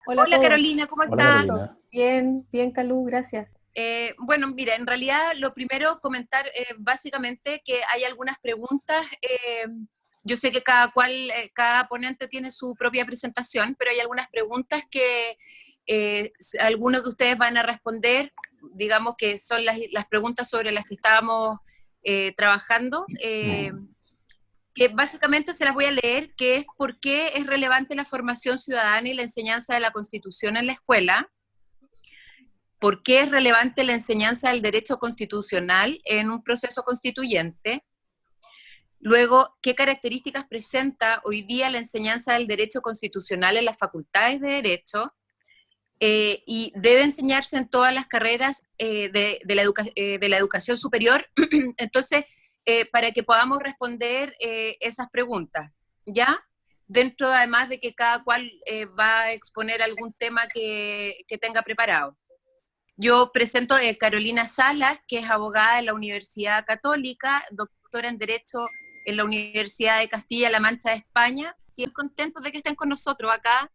Hola a Hola todos. Carolina, ¿cómo Hola Carolina. estás? Bien, bien, Calú, gracias. Bueno, mira, en realidad lo primero comentar básicamente que hay algunas preguntas. Yo sé que cada ponente tiene su propia presentación, pero hay algunas preguntas que algunos de ustedes van a responder, digamos que son las preguntas sobre las que estábamos trabajando. Que básicamente se las voy a leer, que es por qué es relevante la formación ciudadana y la enseñanza de la Constitución en la escuela, por qué es relevante la enseñanza del derecho constitucional en un proceso constituyente, luego, qué características presenta hoy día la enseñanza del derecho constitucional en las facultades de derecho, y debe enseñarse en todas las carreras de la educación superior. Entonces, para que podamos responder esas preguntas, ¿ya? Dentro, además de que cada cual va a exponer algún tema que tenga preparado. Yo presento a Carolina Salas, que es abogada de la Universidad Católica, doctora en Derecho en la Universidad de Castilla-La Mancha de España, y estoy contentos de que estén con nosotros acá.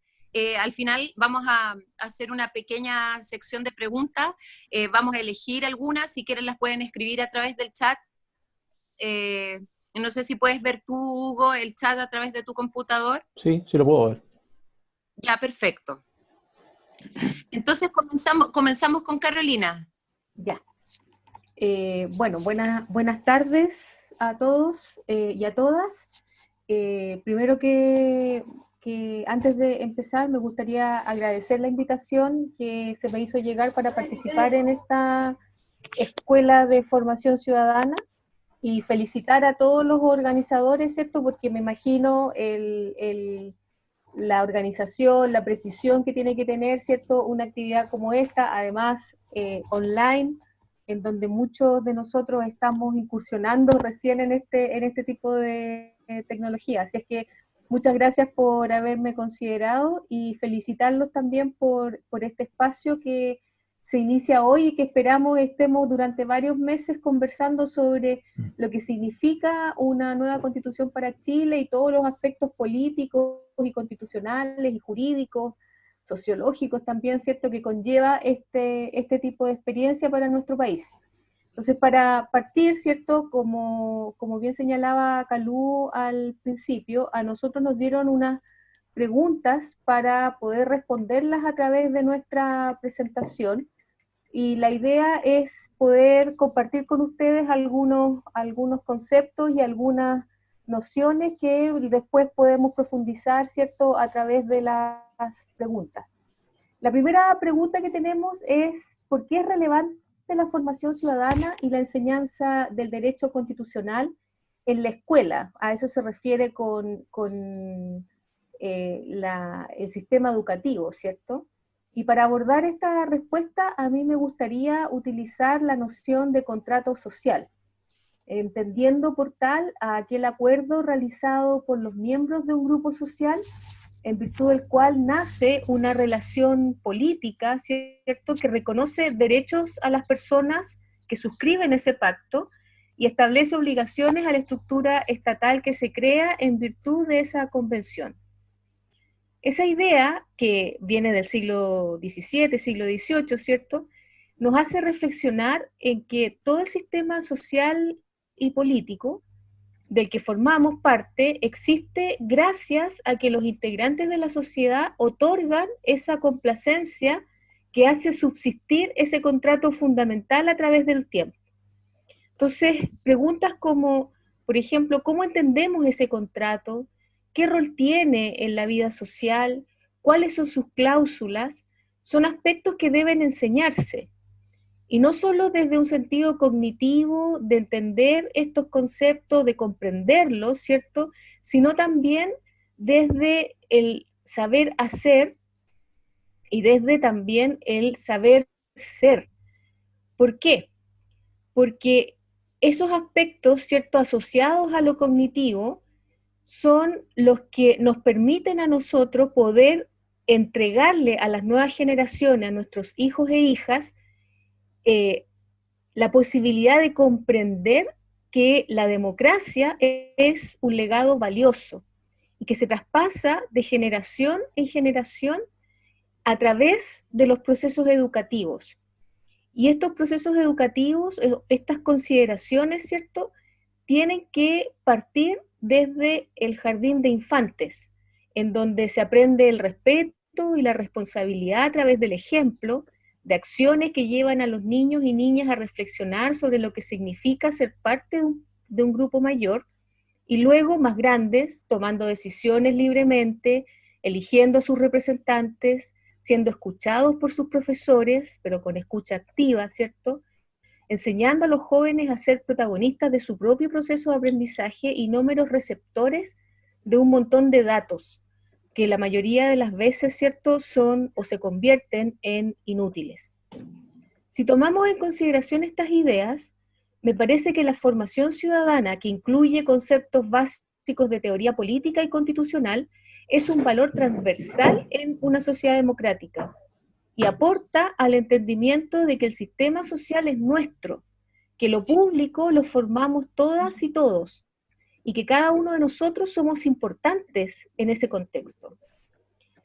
Al final vamos a hacer una pequeña sección de preguntas, vamos a elegir algunas, si quieren las pueden escribir a través del chat. No sé si puedes ver tú, Hugo, el chat a través de tu computador. Sí, sí lo puedo ver. Ya, perfecto. Entonces comenzamos con Carolina. Ya. Bueno, buenas tardes a todos y a todas. Primero que antes de empezar me gustaría agradecer la invitación que se me hizo llegar para participar en esta escuela de formación ciudadana y felicitar a todos los organizadores, ¿cierto? Porque me imagino la organización, la precisión que tiene que tener, ¿cierto? Una actividad como esta, además online, en donde muchos de nosotros estamos incursionando recién en este tipo de tecnología. Así es que muchas gracias por haberme considerado y felicitarlos también por este espacio que se inicia hoy y que esperamos estemos durante varios meses conversando sobre lo que significa una nueva constitución para Chile y todos los aspectos políticos y constitucionales y jurídicos, sociológicos también, ¿cierto?, que conlleva este tipo de experiencia para nuestro país. Entonces, para partir, ¿cierto?, como bien señalaba Calú al principio, a nosotros nos dieron unas preguntas para poder responderlas a través de nuestra presentación y la idea es poder compartir con ustedes algunos conceptos y algunas nociones que después podemos profundizar, ¿cierto?, a través de las preguntas. La primera pregunta que tenemos es, ¿por qué es relevante la formación ciudadana y la enseñanza del derecho constitucional en la escuela? A eso se refiere con el sistema educativo, ¿cierto? Y para abordar esta respuesta, a mí me gustaría utilizar la noción de contrato social, entendiendo por tal a aquel acuerdo realizado por los miembros de un grupo social en virtud del cual nace una relación política, ¿cierto?, que reconoce derechos a las personas que suscriben ese pacto y establece obligaciones a la estructura estatal que se crea en virtud de esa convención. Esa idea, que viene del siglo XVII, siglo XVIII, ¿cierto?, nos hace reflexionar en que todo el sistema social y político del que formamos parte existe gracias a que los integrantes de la sociedad otorgan esa complacencia que hace subsistir ese contrato fundamental a través del tiempo. Entonces, preguntas como, por ejemplo, ¿cómo entendemos ese contrato? ¿Qué rol tiene en la vida social? ¿Cuáles son sus cláusulas? Son aspectos que deben enseñarse. Y no solo desde un sentido cognitivo de entender estos conceptos, de comprenderlos, ¿cierto?, sino también desde el saber hacer y desde también el saber ser. ¿Por qué? Porque esos aspectos, ¿cierto?, asociados a lo cognitivo, son los que nos permiten a nosotros poder entregarle a las nuevas generaciones, a nuestros hijos e hijas, la posibilidad de comprender que la democracia es un legado valioso y que se traspasa de generación en generación a través de los procesos educativos. Y estos procesos educativos, estas consideraciones, ¿cierto?, tienen que partir desde el jardín de infantes, en donde se aprende el respeto y la responsabilidad a través del ejemplo, de acciones que llevan a los niños y niñas a reflexionar sobre lo que significa ser parte de un grupo mayor, y luego más grandes, tomando decisiones libremente, eligiendo a sus representantes, siendo escuchados por sus profesores, pero con escucha activa, ¿cierto?, enseñando a los jóvenes a ser protagonistas de su propio proceso de aprendizaje y no meros receptores de un montón de datos, que la mayoría de las veces, ¿cierto?, son o se convierten en inútiles. Si tomamos en consideración estas ideas, me parece que la formación ciudadana, que incluye conceptos básicos de teoría política y constitucional, es un valor transversal en una sociedad democrática, y aporta al entendimiento de que el sistema social es nuestro, que lo público lo formamos todas y todos, y que cada uno de nosotros somos importantes en ese contexto.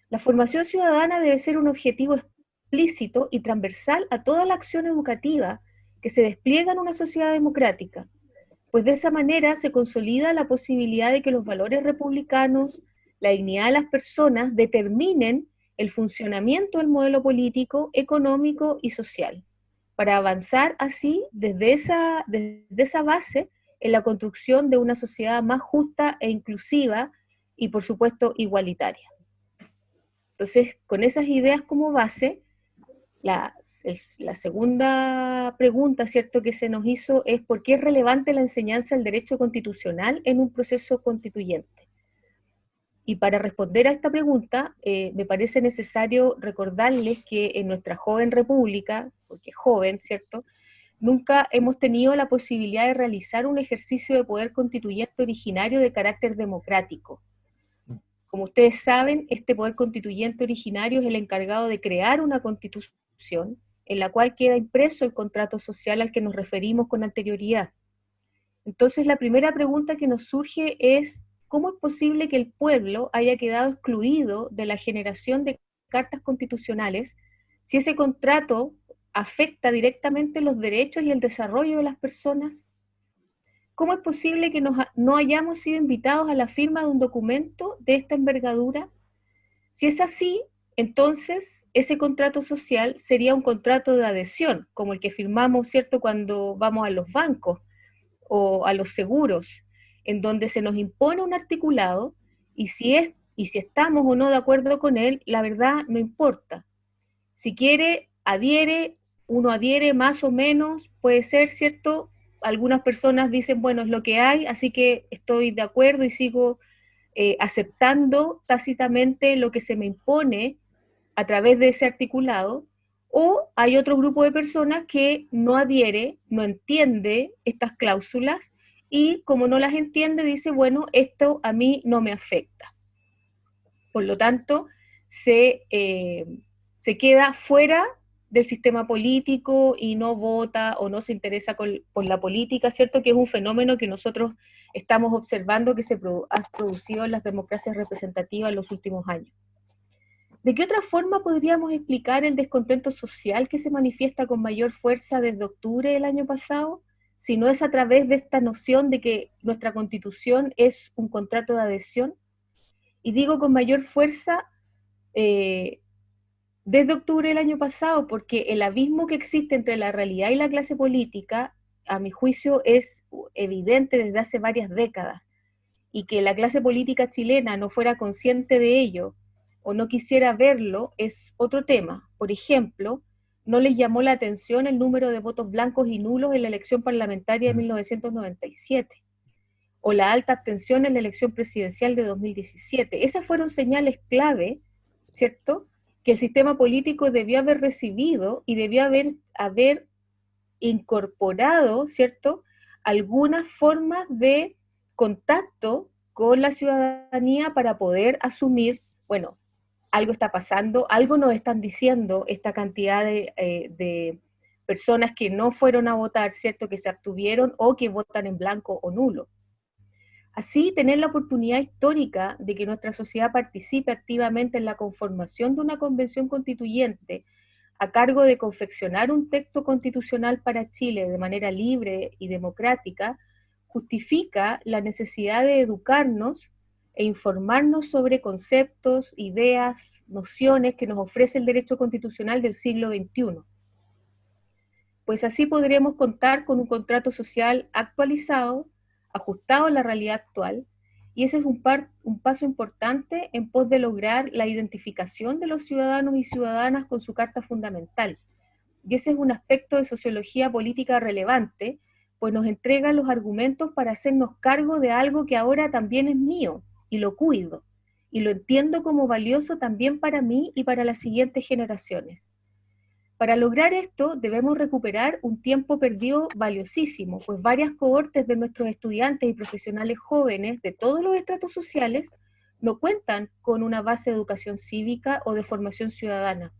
La formación ciudadana debe ser un objetivo explícito y transversal a toda la acción educativa que se despliega en una sociedad democrática, pues de esa manera se consolida la posibilidad de que los valores republicanos, la dignidad de las personas, determinen el funcionamiento del modelo político, económico y social, para avanzar así desde esa base en la construcción de una sociedad más justa e inclusiva y, por supuesto, igualitaria. Entonces, con esas ideas como base, la segunda pregunta, ¿cierto?, que se nos hizo es ¿por qué es relevante la enseñanza del derecho constitucional en un proceso constituyente? Y para responder a esta pregunta, me parece necesario recordarles que en nuestra joven república, porque es joven, ¿cierto?, nunca hemos tenido la posibilidad de realizar un ejercicio de poder constituyente originario de carácter democrático. Como ustedes saben, este poder constituyente originario es el encargado de crear una constitución en la cual queda impreso el contrato social al que nos referimos con anterioridad. Entonces, la primera pregunta que nos surge es, ¿cómo es posible que el pueblo haya quedado excluido de la generación de cartas constitucionales si ese contrato afecta directamente los derechos y el desarrollo de las personas? ¿Cómo es posible que no hayamos sido invitados a la firma de un documento de esta envergadura? Si es así, entonces ese contrato social sería un contrato de adhesión, como el que firmamos, ¿cierto?, cuando vamos a los bancos o a los seguros, en donde se nos impone un articulado y si estamos o no de acuerdo con él, la verdad no importa. Si quiere, adhiere, uno adhiere más o menos, puede ser, ¿cierto? Algunas personas dicen, bueno, es lo que hay, así que estoy de acuerdo y sigo aceptando tácitamente lo que se me impone a través de ese articulado, o hay otro grupo de personas que no adhiere, no entiende estas cláusulas, y como no las entiende, dice, bueno, esto a mí no me afecta. Por lo tanto, se queda fuera del sistema político y no vota o no se interesa por la política, ¿cierto? Que es un fenómeno que nosotros estamos observando que se ha producido en las democracias representativas en los últimos años. ¿De qué otra forma podríamos explicar el descontento social que se manifiesta con mayor fuerza desde octubre del año pasado, si no es a través de esta noción de que nuestra Constitución es un contrato de adhesión? Y digo con mayor fuerza desde octubre del año pasado, porque el abismo que existe entre la realidad y la clase política, a mi juicio, es evidente desde hace varias décadas, y que la clase política chilena no fuera consciente de ello, o no quisiera verlo, es otro tema. Por ejemplo, no les llamó la atención el número de votos blancos y nulos en la elección parlamentaria de 1997, o la alta abstención en la elección presidencial de 2017. Esas fueron señales clave, ¿cierto?, que el sistema político debió haber recibido y debió haber incorporado, ¿cierto?, algunas formas de contacto con la ciudadanía para poder asumir, bueno, algo está pasando, algo nos están diciendo esta cantidad de personas que no fueron a votar, ¿cierto?, que se abstuvieron o que votan en blanco o nulo. Así, tener la oportunidad histórica de que nuestra sociedad participe activamente en la conformación de una convención constituyente a cargo de confeccionar un texto constitucional para Chile de manera libre y democrática, justifica la necesidad de educarnos e informarnos sobre conceptos, ideas, nociones que nos ofrece el derecho constitucional del siglo XXI. Pues así podremos contar con un contrato social actualizado, ajustado a la realidad actual, y ese es un paso importante en pos de lograr la identificación de los ciudadanos y ciudadanas con su carta fundamental. Y ese es un aspecto de sociología política relevante, pues nos entrega los argumentos para hacernos cargo de algo que ahora también es mío, y lo cuido, y lo entiendo como valioso también para mí y para las siguientes generaciones. Para lograr esto, debemos recuperar un tiempo perdido valiosísimo, pues varias cohortes de nuestros estudiantes y profesionales jóvenes de todos los estratos sociales no cuentan con una base de educación cívica o de formación ciudadana.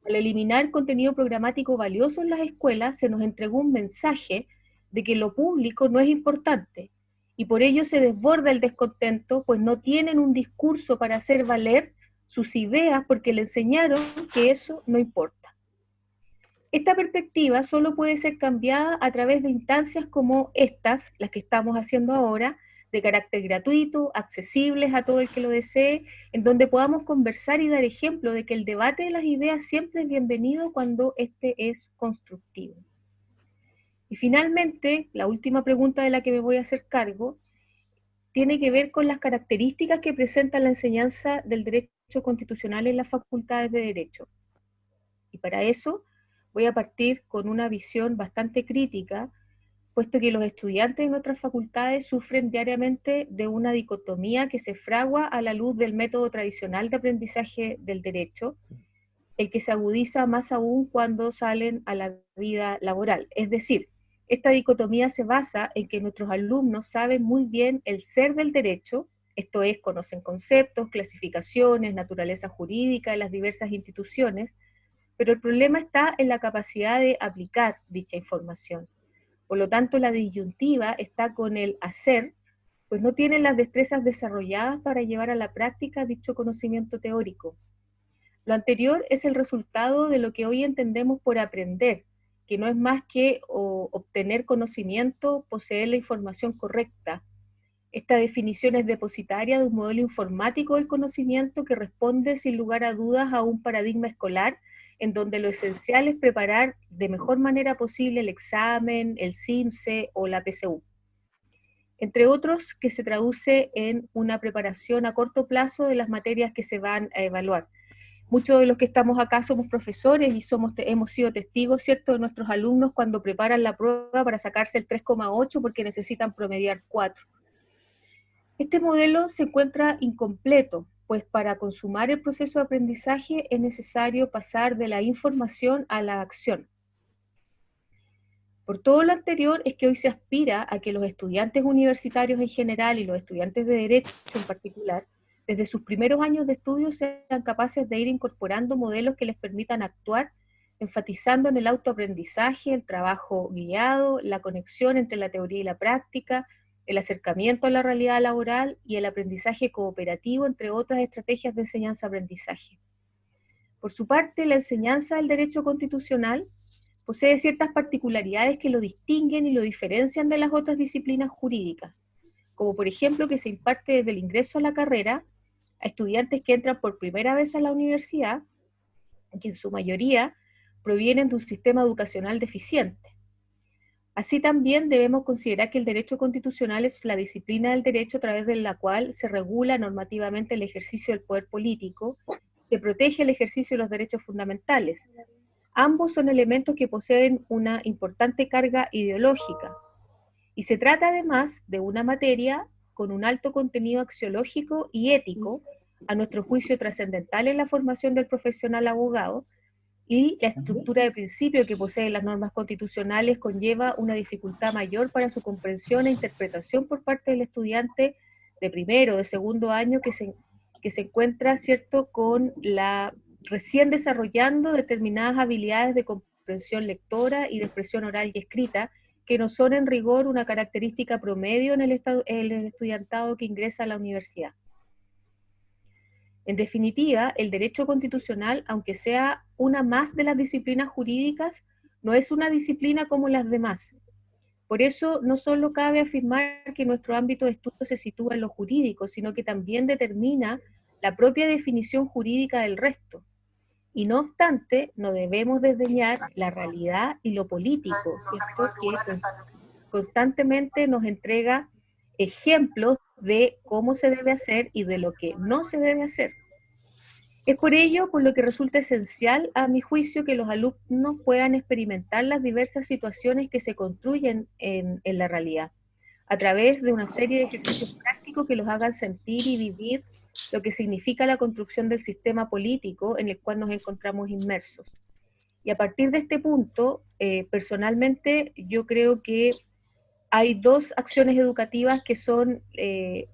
Al eliminar contenido programático valioso en las escuelas, se nos entregó un mensaje de que lo público no es importante, y por ello se desborda el descontento, pues no tienen un discurso para hacer valer sus ideas porque le enseñaron que eso no importa. Esta perspectiva solo puede ser cambiada a través de instancias como estas, las que estamos haciendo ahora, de carácter gratuito, accesibles a todo el que lo desee, en donde podamos conversar y dar ejemplo de que el debate de las ideas siempre es bienvenido cuando este es constructivo. Y finalmente, la última pregunta de la que me voy a hacer cargo tiene que ver con las características que presenta la enseñanza del derecho constitucional en las facultades de Derecho. Y para eso voy a partir con una visión bastante crítica, puesto que los estudiantes de nuestras facultades sufren diariamente de una dicotomía que se fragua a la luz del método tradicional de aprendizaje del derecho, el que se agudiza más aún cuando salen a la vida laboral. Es decir, esta dicotomía se basa en que nuestros alumnos saben muy bien el ser del derecho, esto es, conocen conceptos, clasificaciones, naturaleza jurídica de las diversas instituciones, pero el problema está en la capacidad de aplicar dicha información. Por lo tanto, la disyuntiva está con el hacer, pues no tienen las destrezas desarrolladas para llevar a la práctica dicho conocimiento teórico. Lo anterior es el resultado de lo que hoy entendemos por aprender, que no es más que obtener conocimiento, poseer la información correcta. Esta definición es depositaria de un modelo informático del conocimiento que responde sin lugar a dudas a un paradigma escolar en donde lo esencial es preparar de mejor manera posible el examen, el CIMSE o la PSU. Entre otros, que se traduce en una preparación a corto plazo de las materias que se van a evaluar. Muchos de los que estamos acá somos profesores y hemos sido testigos, ¿cierto?, de nuestros alumnos cuando preparan la prueba para sacarse el 3,8 porque necesitan promediar 4. Este modelo se encuentra incompleto, pues para consumar el proceso de aprendizaje es necesario pasar de la información a la acción. Por todo lo anterior es que hoy se aspira a que los estudiantes universitarios en general y los estudiantes de Derecho en particular, desde sus primeros años de estudio sean capaces de ir incorporando modelos que les permitan actuar, enfatizando en el autoaprendizaje, el trabajo guiado, la conexión entre la teoría y la práctica, el acercamiento a la realidad laboral y el aprendizaje cooperativo, entre otras estrategias de enseñanza-aprendizaje. Por su parte, la enseñanza del derecho constitucional posee ciertas particularidades que lo distinguen y lo diferencian de las otras disciplinas jurídicas, como por ejemplo que se imparte desde el ingreso a la carrera a estudiantes que entran por primera vez a la universidad, que en su mayoría provienen de un sistema educacional deficiente. Así también debemos considerar que el derecho constitucional es la disciplina del derecho a través de la cual se regula normativamente el ejercicio del poder político, que protege el ejercicio de los derechos fundamentales. Ambos son elementos que poseen una importante carga ideológica, y se trata además de una materia con un alto contenido axiológico y ético, a nuestro juicio trascendental en la formación del profesional abogado, y la estructura de principio que poseen las normas constitucionales conlleva una dificultad mayor para su comprensión e interpretación por parte del estudiante de primero o de segundo año que se encuentra, ¿cierto?, con la recién desarrollando determinadas habilidades de comprensión lectora y de expresión oral y escrita que no son en rigor una característica promedio en el estudiantado que ingresa a la universidad. En definitiva, el derecho constitucional, aunque sea una más de las disciplinas jurídicas, no es una disciplina como las demás. Por eso, no solo cabe afirmar que nuestro ámbito de estudio se sitúa en lo jurídico, sino que también determina la propia definición jurídica del resto. Y no obstante, no debemos desdeñar la realidad y lo político, ¿cierto? Que constantemente nos entrega ejemplos de cómo se debe hacer y de lo que no se debe hacer. Es por ello por lo que resulta esencial, a mi juicio, que los alumnos puedan experimentar las diversas situaciones que se construyen en la realidad, a través de una serie de ejercicios prácticos que los hagan sentir y vivir lo que significa la construcción del sistema político en el cual nos encontramos inmersos. Y a partir de este punto, personalmente, yo creo que hay dos acciones educativas que son,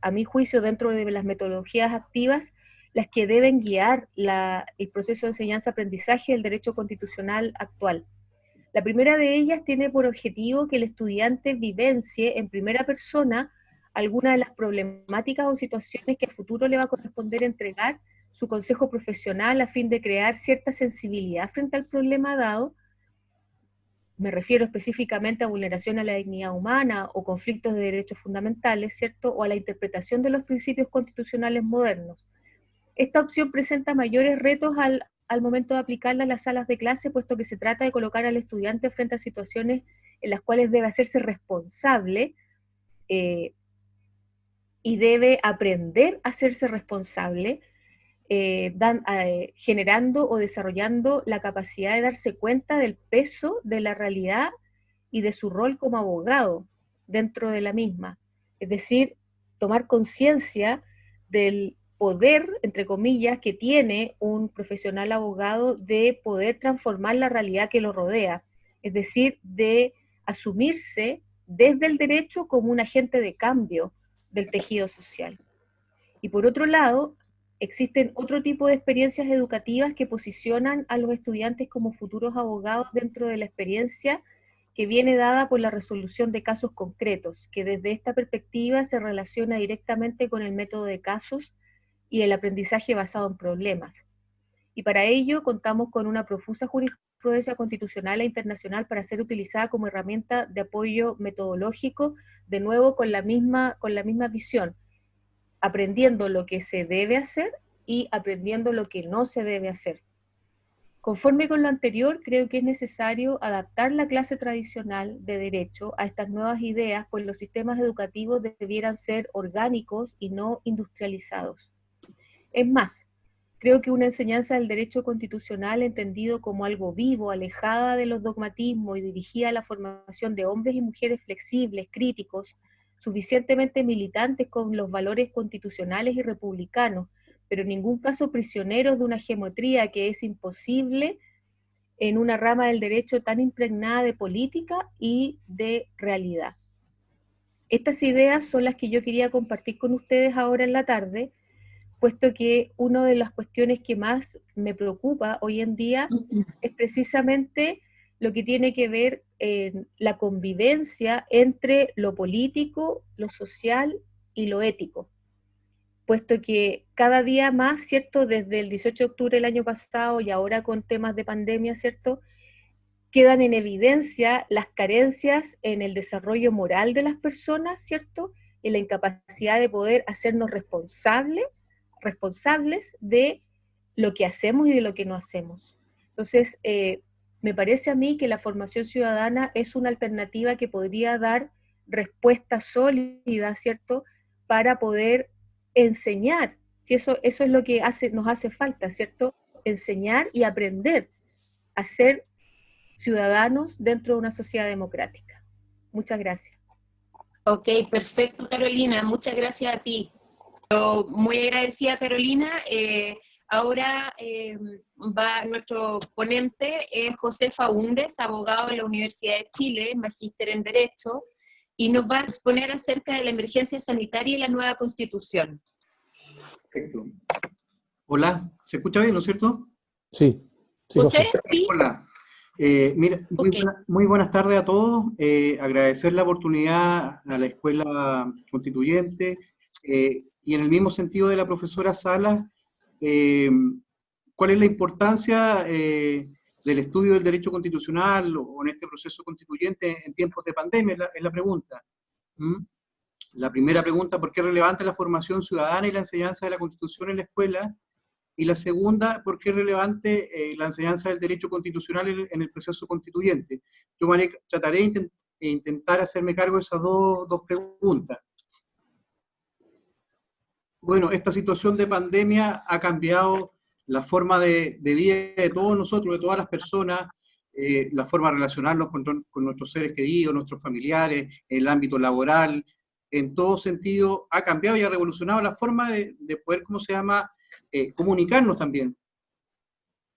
a mi juicio, dentro de las metodologías activas, las que deben guiar el proceso de enseñanza-aprendizaje del derecho constitucional actual. La primera de ellas tiene por objetivo que el estudiante vivencie en primera persona alguna de las problemáticas o situaciones que a futuro le va a corresponder entregar su consejo profesional a fin de crear cierta sensibilidad frente al problema dado. Me refiero específicamente a vulneración a la dignidad humana o conflictos de derechos fundamentales, ¿cierto? O a la interpretación de los principios constitucionales modernos. Esta opción presenta mayores retos al momento de aplicarla en las salas de clase, puesto que se trata de colocar al estudiante frente a situaciones en las cuales debe hacerse responsable y debe aprender a hacerse responsable, generando o desarrollando la capacidad de darse cuenta del peso de la realidad y de su rol como abogado dentro de la misma. Es decir, tomar conciencia del poder, entre comillas, que tiene un profesional abogado de poder transformar la realidad que lo rodea. Es decir, de asumirse desde el derecho como un agente de cambio del tejido social. Y por otro lado, existen otro tipo de experiencias educativas que posicionan a los estudiantes como futuros abogados dentro de la experiencia que viene dada por la resolución de casos concretos, que desde esta perspectiva se relaciona directamente con el método de casos y el aprendizaje basado en problemas. Y para ello contamos con una profusa jurisprudencia constitucional e internacional para ser utilizada como herramienta de apoyo metodológico, de nuevo con la misma visión, aprendiendo lo que se debe hacer y aprendiendo lo que no se debe hacer. Conforme con lo anterior, creo que es necesario adaptar la clase tradicional de derecho a estas nuevas ideas, pues los sistemas educativos debieran ser orgánicos y no industrializados. Es más, creo que una enseñanza del derecho constitucional entendido como algo vivo, alejada de los dogmatismos y dirigida a la formación de hombres y mujeres flexibles, críticos, suficientemente militantes con los valores constitucionales y republicanos, pero en ningún caso prisioneros de una geometría que es imposible en una rama del derecho tan impregnada de política y de realidad. Estas ideas son las que yo quería compartir con ustedes ahora en la tarde, puesto que una de las cuestiones que más me preocupa hoy en día es precisamente lo que tiene que ver en la convivencia entre lo político, lo social y lo ético, puesto que cada día más, ¿cierto?, desde el 18 de octubre del año pasado y ahora con temas de pandemia, ¿cierto?, quedan en evidencia las carencias en el desarrollo moral de las personas, ¿cierto?, y la incapacidad de poder hacernos responsables de lo que hacemos y de lo que no hacemos. Entonces, me parece a mí que la formación ciudadana es una alternativa que podría dar respuesta sólida, ¿cierto?, para poder enseñar, si eso es lo que nos hace falta, ¿cierto?, enseñar y aprender a ser ciudadanos dentro de una sociedad democrática. Muchas gracias. Ok, perfecto, Carolina, muchas gracias a ti. Muy agradecida, Carolina. Ahora va nuestro ponente, José Faúndez, abogado de la Universidad de Chile, magíster en Derecho, y nos va a exponer acerca de la emergencia sanitaria y la nueva Constitución. Perfecto. Hola, ¿se escucha bien, no es cierto? Sí. José, sí. Hola. Mira, Ok. muy buenas tardes a todos. Agradecer la oportunidad a la Escuela Constituyente y en el mismo sentido de la profesora Salas, eh, ¿cuál es la importancia del estudio del derecho constitucional o en este proceso constituyente en tiempos de pandemia? Es la pregunta. ¿Mm? La primera pregunta, ¿por qué es relevante la formación ciudadana y la enseñanza de la Constitución en la escuela? Y la segunda, ¿por qué es relevante la enseñanza del derecho constitucional en el proceso constituyente? Yo trataré de intentar hacerme cargo de esas dos preguntas. Bueno, esta situación de pandemia ha cambiado la forma de vida de todos nosotros, de todas las personas, la forma de relacionarnos con nuestros seres queridos, nuestros familiares, en el ámbito laboral, en todo sentido ha cambiado y ha revolucionado la forma de poder, ¿cómo se llama?, comunicarnos también.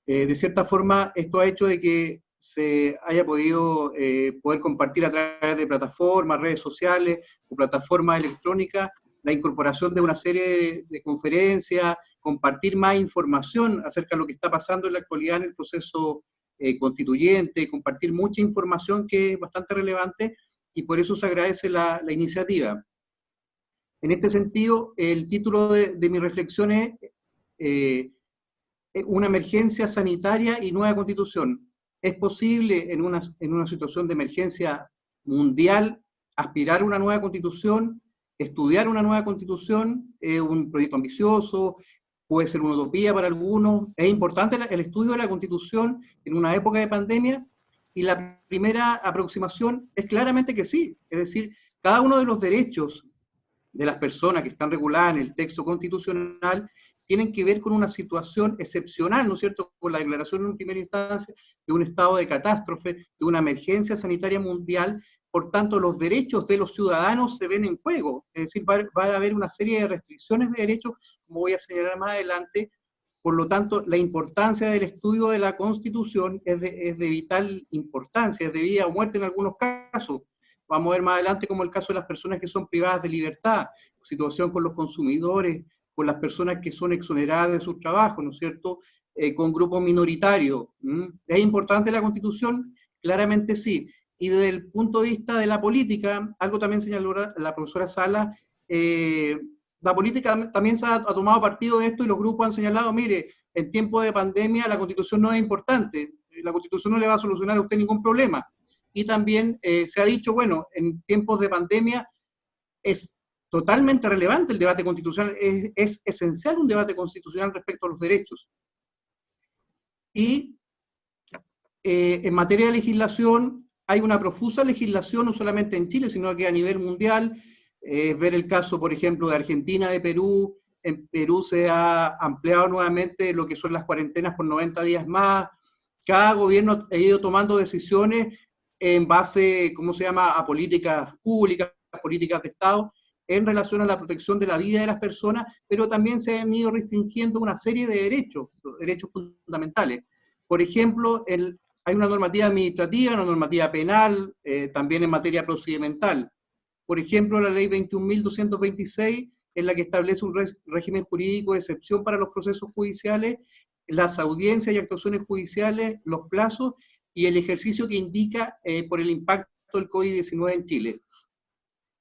De cierta forma, esto ha hecho de que se haya podido poder compartir a través de plataformas, redes sociales o plataformas electrónicas, la incorporación de una serie de conferencias, compartir más información acerca de lo que está pasando en la actualidad en el proceso constituyente, compartir mucha información que es bastante relevante y por eso se agradece la iniciativa. En este sentido, el título de mi reflexión es una emergencia sanitaria y nueva constitución. ¿Es posible en una situación de emergencia mundial aspirar a una nueva constitución, estudiar una nueva constitución? ¿Es un proyecto ambicioso? ¿Puede ser una utopía para algunos? ¿Es importante el estudio de la constitución en una época de pandemia? Y la primera aproximación es claramente que sí. Es decir, cada uno de los derechos de las personas que están reguladas en el texto constitucional tienen que ver con una situación excepcional, ¿no es cierto?, con la declaración en primera instancia de un estado de catástrofe, de una emergencia sanitaria mundial. Por tanto, los derechos de los ciudadanos se ven en juego, es decir, va a haber una serie de restricciones de derechos, como voy a señalar más adelante. Por lo tanto, la importancia del estudio de la Constitución es de vital importancia, es de vida o muerte en algunos casos. Vamos a ver más adelante como el caso de las personas que son privadas de libertad, situación con los consumidores, con las personas que son exoneradas de su trabajo, ¿no es cierto?, con grupos minoritarios. ¿Es importante la Constitución? Claramente sí. Y desde el punto de vista de la política, algo también señaló la profesora Sala, la política también se ha tomado partido de esto y los grupos han señalado, mire, en tiempo de pandemia la Constitución no es importante, la Constitución no le va a solucionar a usted ningún problema. Y también se ha dicho, bueno, en tiempos de pandemia es totalmente relevante el debate constitucional, es esencial un debate constitucional respecto a los derechos. Y en materia de legislación, hay una profusa legislación, no solamente en Chile, sino que a nivel mundial. Ver el caso, por ejemplo, de Argentina, de Perú. En Perú se ha ampliado nuevamente lo que son las cuarentenas por 90 días más. Cada gobierno ha ido tomando decisiones en base, ¿cómo se llama?, a políticas públicas, políticas de Estado, en relación a la protección de la vida de las personas, pero también se han ido restringiendo una serie de derechos fundamentales. Por ejemplo, hay una normativa administrativa, una normativa penal, también en materia procedimental. Por ejemplo, la ley 21.226 es la que establece un régimen jurídico de excepción para los procesos judiciales, las audiencias y actuaciones judiciales, los plazos y el ejercicio que indica por el impacto del COVID-19 en Chile.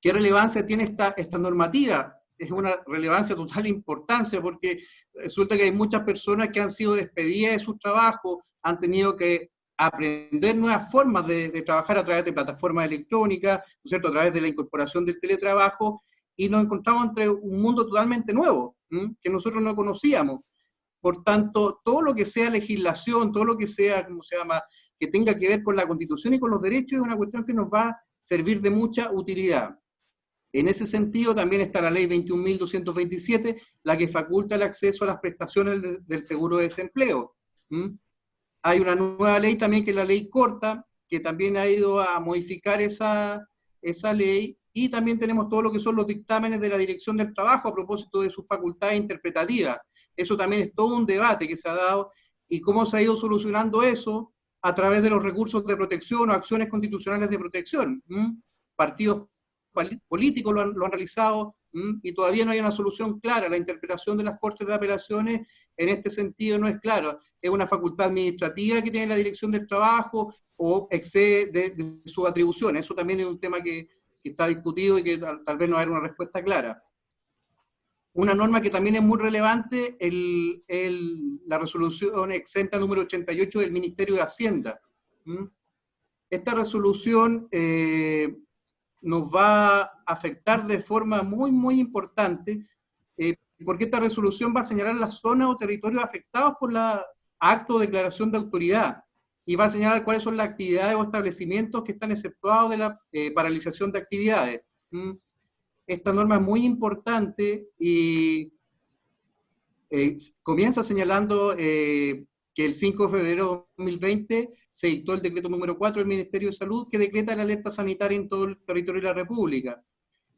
¿Qué relevancia tiene esta normativa? Es una relevancia de total importancia porque resulta que hay muchas personas que han sido despedidas de su trabajo, han tenido que aprender nuevas formas de trabajar a través de plataformas electrónicas, ¿no es cierto?, a través de la incorporación del teletrabajo, y nos encontramos entre un mundo totalmente nuevo, que nosotros no conocíamos. Por tanto, todo lo que sea legislación, todo lo que sea, ¿cómo se llama?, que tenga que ver con la Constitución y con los derechos, es una cuestión que nos va a servir de mucha utilidad. En ese sentido, también está la ley 21.227, la que faculta el acceso a las prestaciones del seguro de desempleo. Hay una nueva ley también, que es la ley corta, que también ha ido a modificar esa ley, y también tenemos todo lo que son los dictámenes de la Dirección del Trabajo a propósito de sus facultades interpretativas. Eso también es todo un debate que se ha dado, y cómo se ha ido solucionando eso a través de los recursos de protección o acciones constitucionales de protección. Partidos políticos lo han realizado, y todavía no hay una solución clara. La interpretación de las Cortes de Apelaciones en este sentido no es clara. Es una facultad administrativa que tiene la Dirección del Trabajo o excede de sus atribuciones. Eso también es un tema que está discutido y que tal vez no hay una respuesta clara. Una norma que también es muy relevante, la resolución exenta número 88 del Ministerio de Hacienda. Esta resolución nos va a afectar de forma muy, muy importante, porque esta resolución va a señalar las zonas o territorios afectados por la acto o declaración de autoridad, y va a señalar cuáles son las actividades o establecimientos que están exceptuados de la paralización de actividades. Esta norma es muy importante y comienza señalando que el 5 de febrero de 2020 se dictó el decreto número 4 del Ministerio de Salud que decreta la alerta sanitaria en todo el territorio de la República.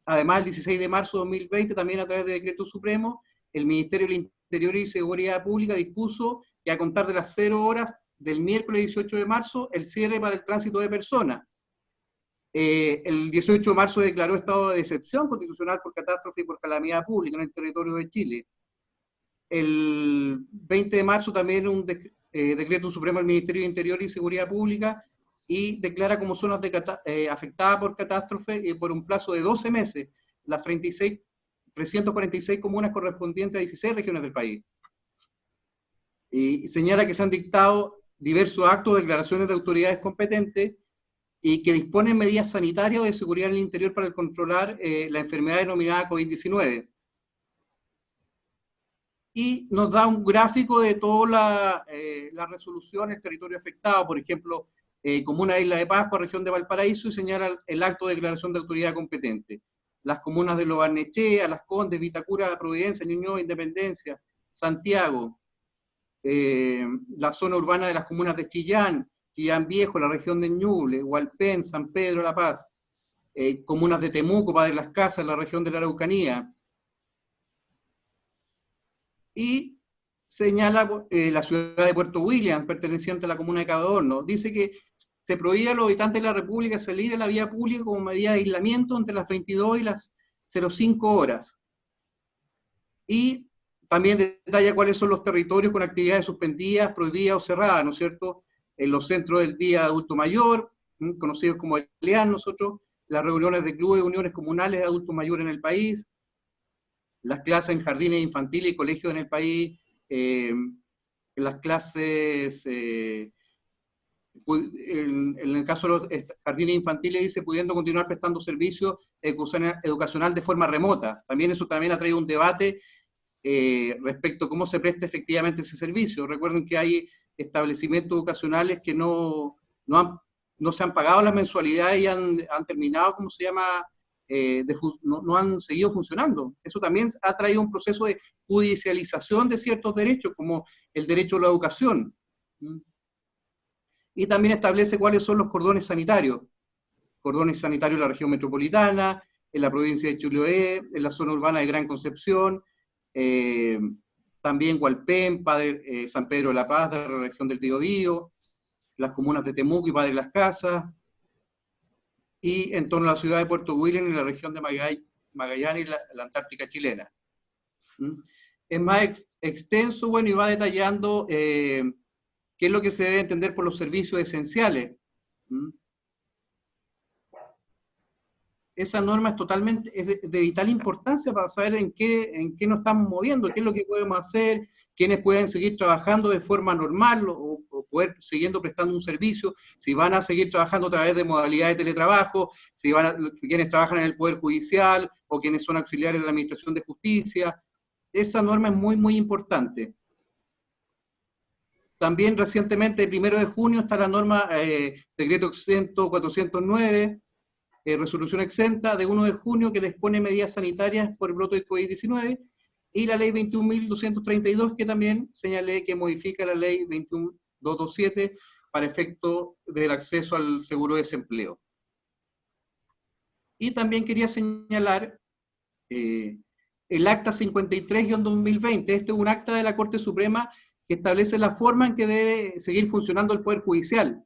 Además, el 16 de marzo de 2020, también a través de decreto supremo, el Ministerio del Interior y Seguridad Pública dispuso que a contar de las 0 horas del miércoles 18 de marzo, el cierre para el tránsito de personas. El 18 de marzo declaró estado de excepción constitucional por catástrofe y por calamidad pública en el territorio de Chile. El 20 de marzo también un decreto supremo del Ministerio de Interior y Seguridad Pública y declara como zonas afectadas por catástrofe por un plazo de 12 meses las 346 comunas correspondientes a 16 regiones del país. Y señala que se han dictado diversos actos de declaraciones de autoridades competentes y que disponen medidas sanitarias o de seguridad en el interior para controlar la enfermedad denominada COVID-19. Y nos da un gráfico de todas las resoluciones, territorio afectado, por ejemplo, Comuna de Isla de Pascua, región de Valparaíso, y señala el acto de declaración de autoridad competente. Las comunas de Lo Barnechea, Las Condes, Vitacura, Providencia, Ñuñoa, Independencia, Santiago, la zona urbana de las comunas de Chillán Viejo, la región de Ñuble, Hualpén, San Pedro, La Paz, comunas de Temuco, Padre Las Casas, la región de la Araucanía. Y señala la ciudad de Puerto Williams, perteneciente a la comuna de Cabo. Dice que se prohíbe a los habitantes de la República salir a la vía pública como medida de aislamiento entre las 22 y las 05 horas. Y también detalla cuáles son los territorios con actividades suspendidas, prohibidas o cerradas, ¿no es cierto? En los centros del día de adulto mayor, conocidos como ELEAN nosotros, las reuniones de clubes y uniones comunales de adultos mayores en el país, las clases en jardines infantiles y colegios en el país, las clases, en el caso de los jardines infantiles dice, pudiendo continuar prestando servicios educacional de forma remota. También eso también ha traído un debate respecto a cómo se presta efectivamente ese servicio. Recuerden que hay establecimientos educacionales que no se han pagado las mensualidades y han terminado, ¿cómo se llama?, no han seguido funcionando. Eso también ha traído un proceso de judicialización de ciertos derechos, como el derecho a la educación. Y también establece cuáles son los cordones sanitarios. Cordones sanitarios en la región metropolitana, en la provincia de Chiloé, en la zona urbana de Gran Concepción, también Hualpén, San Pedro de la Paz, de la región del Biobío, las comunas de Temuco y Padre Las Casas, y en torno a la ciudad de Puerto Williams, en la región de Magallanes y la Antártica chilena. Es más extenso, bueno, y va detallando qué es lo que se debe entender por los servicios esenciales. Esa norma es totalmente de vital importancia para saber en qué nos estamos moviendo, qué es lo que podemos hacer, quiénes pueden seguir trabajando de forma normal o poder siguiendo prestando un servicio, si van a seguir trabajando a través de modalidades de teletrabajo, quienes trabajan en el Poder Judicial o quienes son auxiliares de la Administración de Justicia. Esa norma es muy, muy importante. También recientemente, el 1 de junio, está la norma Decreto Exento 409, resolución exenta de 1 de junio que dispone medidas sanitarias por el brote de COVID-19, y la ley 21.232 que también señalé que modifica la ley 21.227 para efecto del acceso al seguro de desempleo. Y también quería señalar el acta 53-2020. Este es un acta de la Corte Suprema que establece la forma en que debe seguir funcionando el Poder Judicial.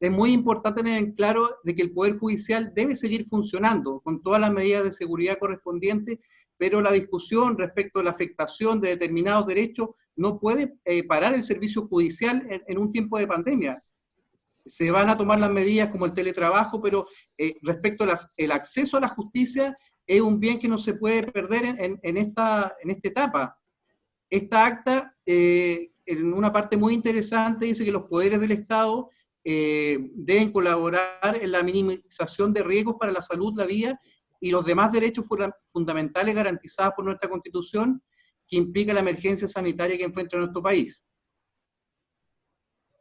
es muy importante tener en claro de que el Poder Judicial debe seguir funcionando con todas las medidas de seguridad correspondientes, pero la discusión respecto a la afectación de determinados derechos no puede parar el servicio judicial en un tiempo de pandemia. Se van a tomar las medidas como el teletrabajo, pero respecto al acceso a la justicia es un bien que no se puede perder en esta etapa. Esta acta, en una parte muy interesante, dice que los poderes del Estado deben colaborar en la minimización de riesgos para la salud, la vida y los demás derechos fundamentales garantizados por nuestra Constitución, que implica la emergencia sanitaria que enfrenta nuestro país.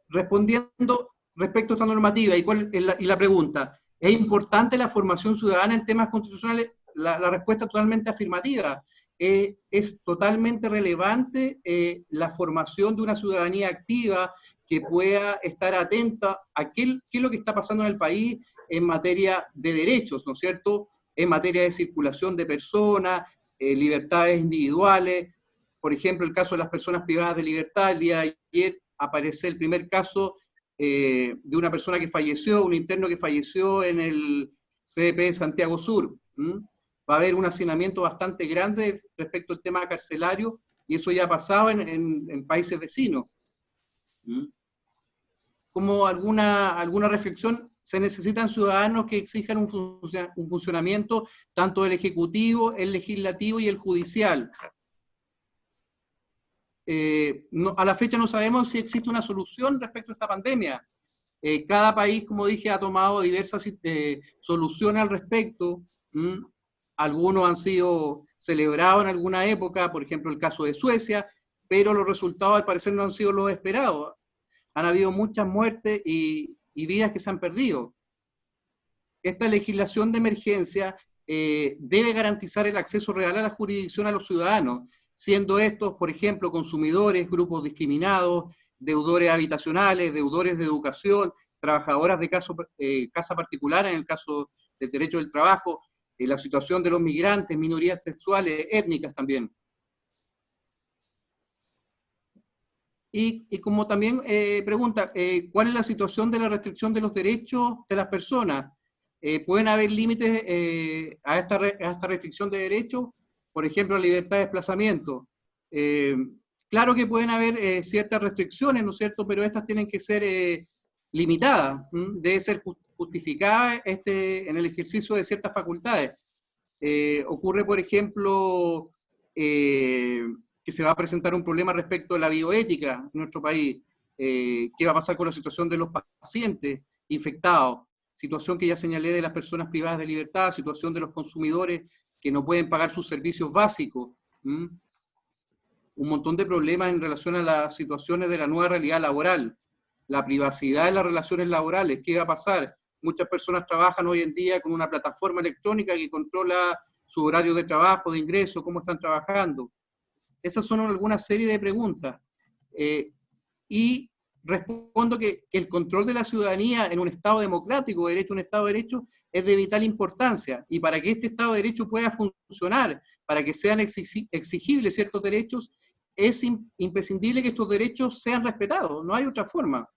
Respondiendo respecto a esta normativa, y la pregunta, ¿es importante la formación ciudadana en temas constitucionales? La respuesta es totalmente afirmativa. Es totalmente relevante la formación de una ciudadanía activa que pueda estar atenta a qué es lo que está pasando en el país en materia de derechos, ¿no es cierto? En materia de circulación de personas, libertades individuales. Por ejemplo, el caso de las personas privadas de libertad. El día de ayer aparece el primer caso de una persona que falleció, un interno que falleció en el CDP de Santiago Sur. Va a haber un hacinamiento bastante grande respecto al tema carcelario, y eso ya pasaba en países vecinos. Como alguna reflexión, se necesitan ciudadanos que exijan un funcionamiento tanto del Ejecutivo, el Legislativo y el Judicial. A la fecha no sabemos si existe una solución respecto a esta pandemia. Cada país, como dije, ha tomado diversas soluciones al respecto. Algunos han sido celebrados en alguna época, por ejemplo el caso de Suecia, pero los resultados al parecer no han sido los esperados. Han habido muchas muertes y vidas que se han perdido. Esta legislación de emergencia debe garantizar el acceso real a la jurisdicción a los ciudadanos, siendo estos, por ejemplo, consumidores, grupos discriminados, deudores habitacionales, deudores de educación, trabajadoras de casa particular en el caso del derecho del trabajo, la situación de los migrantes, minorías sexuales, étnicas también. Y como también pregunta, ¿cuál es la situación de la restricción de los derechos de las personas? ¿Pueden haber límites a esta restricción de derechos? Por ejemplo, la libertad de desplazamiento. Claro que pueden haber ciertas restricciones, ¿no es cierto? Pero estas tienen que ser limitadas, debe ser justificada en el ejercicio de ciertas facultades. Ocurre, por ejemplo, que se va a presentar un problema respecto a la bioética en nuestro país. ¿Qué va a pasar con la situación de los pacientes infectados? Situación que ya señalé de las personas privadas de libertad, situación de los consumidores que no pueden pagar sus servicios básicos. Un montón de problemas en relación a las situaciones de la nueva realidad laboral. La privacidad de las relaciones laborales, ¿qué va a pasar? Muchas personas trabajan hoy en día con una plataforma electrónica que controla su horario de trabajo, de ingreso, cómo están trabajando. Esas son algunas serie de preguntas. Y respondo que el control de la ciudadanía en un Estado democrático, un Estado de Derecho, es de vital importancia. Y para que este Estado de Derecho pueda funcionar, para que sean exigibles ciertos derechos, es imprescindible que estos derechos sean respetados. No hay otra forma.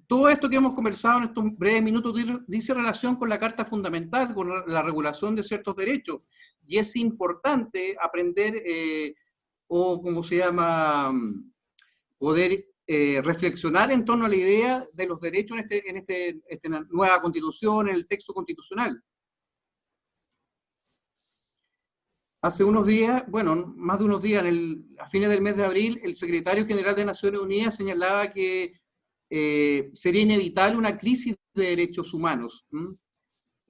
Todo esto que hemos conversado en estos breves minutos dice relación con la Carta Fundamental, con la regulación de ciertos derechos. Y es importante aprender, o como se llama, poder reflexionar en torno a la idea de los derechos en esta nueva Constitución, en el texto constitucional. Hace unos días, bueno, más de unos días, a fines del mes de abril, el secretario general de Naciones Unidas señalaba que sería inevitable una crisis de derechos humanos.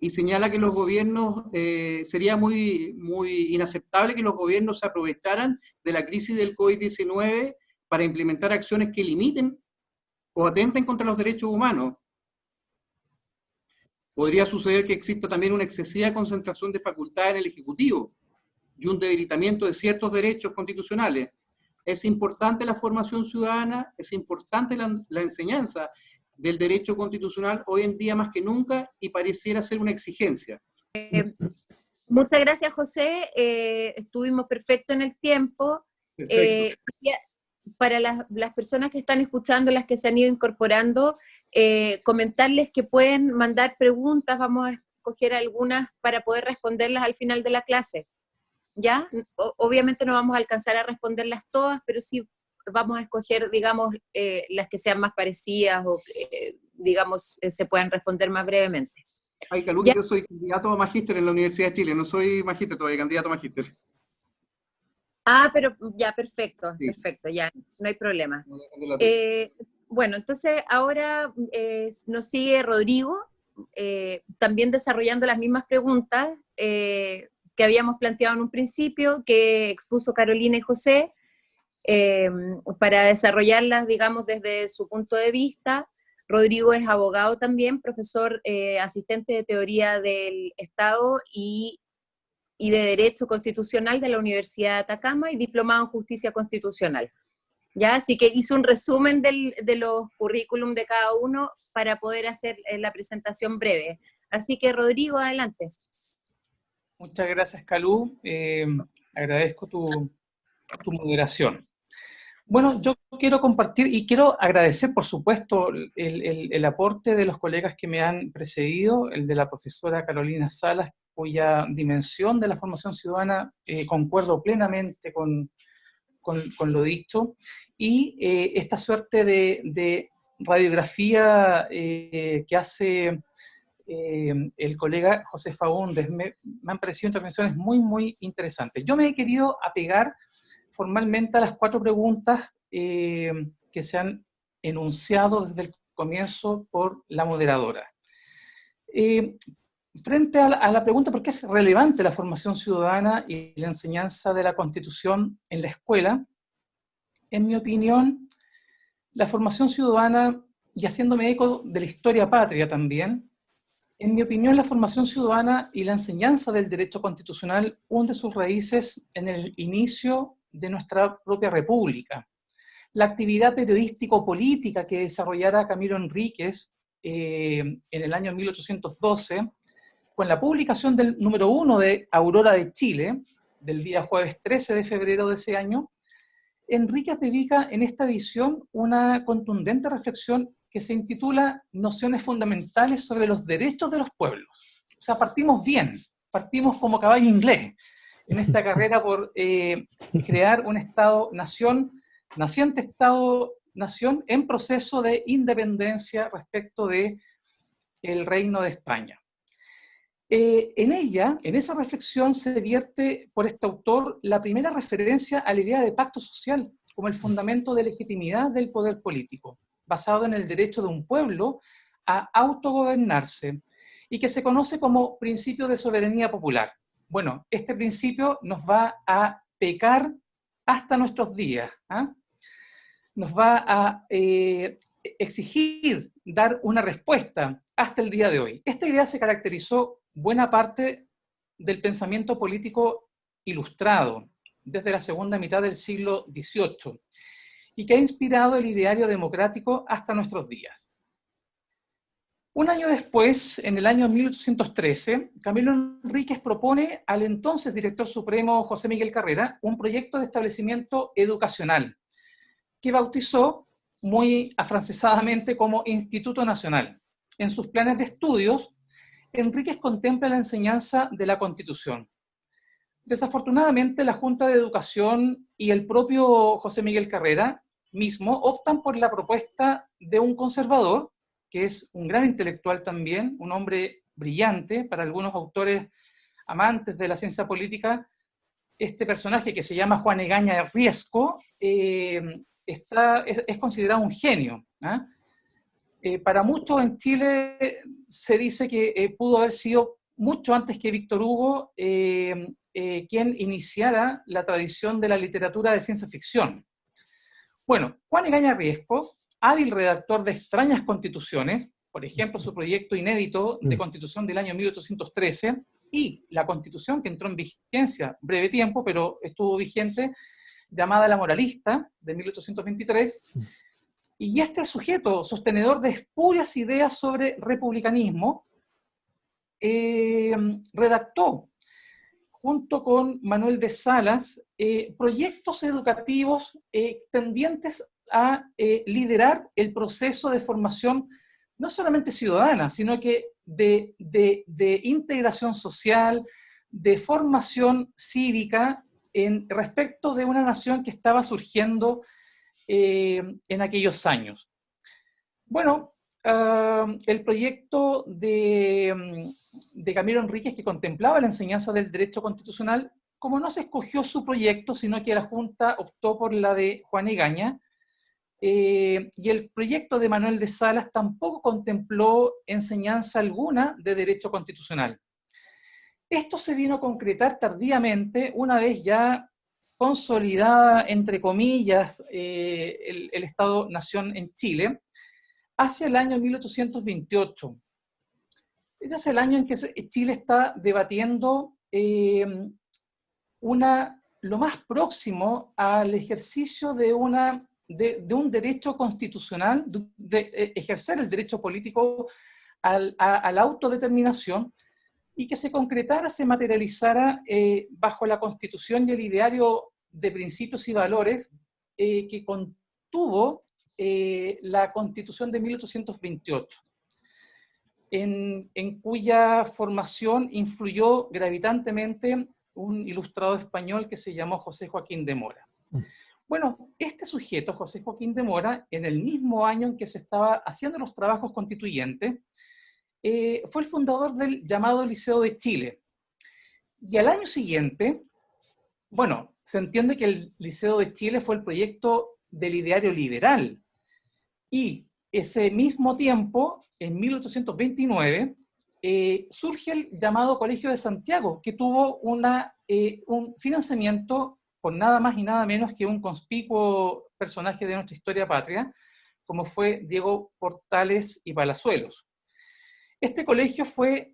Y señala que los gobiernos, sería muy inaceptable que los gobiernos se aprovecharan de la crisis del COVID-19 para implementar acciones que limiten o atenten contra los derechos humanos. Podría suceder que exista también una excesiva concentración de facultades en el Ejecutivo y un debilitamiento de ciertos derechos constitucionales. Es importante la formación ciudadana, es importante la enseñanza del derecho constitucional hoy en día más que nunca, y pareciera ser una exigencia. Muchas gracias, José. Estuvimos perfecto en el tiempo. para las personas que están escuchando, las que se han ido incorporando, comentarles que pueden mandar preguntas, vamos a escoger algunas para poder responderlas al final de la clase, ¿ya? Obviamente no vamos a alcanzar a responderlas todas, pero sí vamos a escoger, digamos, las que sean más parecidas o, digamos, se puedan responder más brevemente. Ay, Calú, yo soy candidato a magíster en la Universidad de Chile, no soy magíster todavía, candidato a magíster. Ah, pero ya, perfecto, Sí. perfecto, ya, no hay problema. No depende de la Bueno, entonces ahora nos sigue Rodrigo, también desarrollando las mismas preguntas que habíamos planteado en un principio, que expuso Carolina y José, para desarrollarlas, digamos, desde su punto de vista. Rodrigo es abogado también, profesor asistente de teoría del Estado y de Derecho Constitucional de la Universidad de Atacama y diplomado en Justicia Constitucional. ¿Ya? Así que hice un resumen de los currículum de cada uno para poder hacer la presentación breve. Así que, Rodrigo, adelante. Muchas gracias, Calú. Agradezco tu moderación. Bueno, yo quiero compartir y quiero agradecer, por supuesto, el aporte de los colegas que me han precedido, el de la profesora Carolina Salas, cuya dimensión de la formación ciudadana concuerdo plenamente con lo dicho, y esta suerte de radiografía que hace el colega José Faúndez, me han parecido intervenciones muy, muy interesantes. Yo me he querido apegar formalmente a las 4 preguntas que se han enunciado desde el comienzo por la moderadora. Frente a la pregunta por qué es relevante la formación ciudadana y la enseñanza de la Constitución en la escuela, en mi opinión, la formación ciudadana, y haciéndome eco de la historia patria también, en mi opinión la formación ciudadana y la enseñanza del derecho constitucional hunde sus raíces en el inicio de nuestra propia república. La actividad periodístico-política que desarrollara Camilo Enríquez en el año 1812, con la publicación del número 1 de Aurora de Chile, del día jueves 13 de febrero de ese año, Enríquez dedica en esta edición una contundente reflexión que se intitula Nociones fundamentales sobre los derechos de los pueblos. O sea, partimos bien, partimos como caballo inglés en esta carrera por crear un Estado-nación, naciente Estado-nación en proceso de independencia respecto del Reino de España. En ella, en esa reflexión, se vierte por este autor la primera referencia a la idea de pacto social como el fundamento de legitimidad del poder político, basado en el derecho de un pueblo a autogobernarse y que se conoce como principio de soberanía popular. Bueno, este principio nos va a pecar hasta nuestros días, ¿eh? Nos va a exigir dar una respuesta hasta el día de hoy. Esta idea se caracterizó buena parte del pensamiento político ilustrado desde la segunda mitad del siglo XVIII y que ha inspirado el ideario democrático hasta nuestros días. Un año después, en el año 1813, Camilo Enríquez propone al entonces director supremo José Miguel Carrera un proyecto de establecimiento educacional que bautizó muy afrancesadamente como Instituto Nacional. En sus planes de estudios, Enríquez contempla la enseñanza de la Constitución. Desafortunadamente, la Junta de Educación y el propio José Miguel Carrera mismo optan por la propuesta de un conservador, que es un gran intelectual también, un hombre brillante para algunos autores amantes de la ciencia política. Este personaje que se llama Juan Egaña Riesco es considerado un genio, ¿eh? Para muchos en Chile se dice que pudo haber sido mucho antes que Víctor Hugo quien iniciara la tradición de la literatura de ciencia ficción. Bueno, Juan Egaña Riesco, hábil redactor de extrañas constituciones, por ejemplo, su proyecto inédito de constitución del año 1813, y la constitución que entró en vigencia breve tiempo, pero estuvo vigente, llamada La Moralista, de 1823, y este sujeto, sostenedor de espurias ideas sobre republicanismo, redactó, junto con Manuel de Salas, proyectos educativos tendientes a liderar el proceso de formación no solamente ciudadana, sino que de integración social, de formación cívica respecto de una nación que estaba surgiendo en aquellos años. Bueno, el proyecto de Camilo Enríquez, que contemplaba la enseñanza del derecho constitucional, como no se escogió su proyecto, sino que la Junta optó por la de Juan Egaña, y el proyecto de Manuel de Salas tampoco contempló enseñanza alguna de derecho constitucional. Esto se vino a concretar tardíamente, una vez ya consolidada, entre comillas, el Estado-Nación en Chile, hacia el año 1828. Ese es el año en que Chile está debatiendo lo más próximo al ejercicio de un derecho constitucional, de ejercer el derecho político a la autodeterminación, y que se concretara, se materializara bajo la Constitución y el ideario de principios y valores que contuvo la Constitución de 1828, en cuya formación influyó gravitantemente un ilustrador español que se llamó José Joaquín de Mora. Bueno, este sujeto, José Joaquín de Mora, en el mismo año en que se estaba haciendo los trabajos constituyentes, fue el fundador del llamado Liceo de Chile. Y al año siguiente, bueno, se entiende que el Liceo de Chile fue el proyecto del ideario liberal. Y ese mismo tiempo, en 1829, surge el llamado Colegio de Santiago, que tuvo un financiamiento por nada más y nada menos que un conspicuo personaje de nuestra historia patria, como fue Diego Portales y Palazuelos. Este colegio fue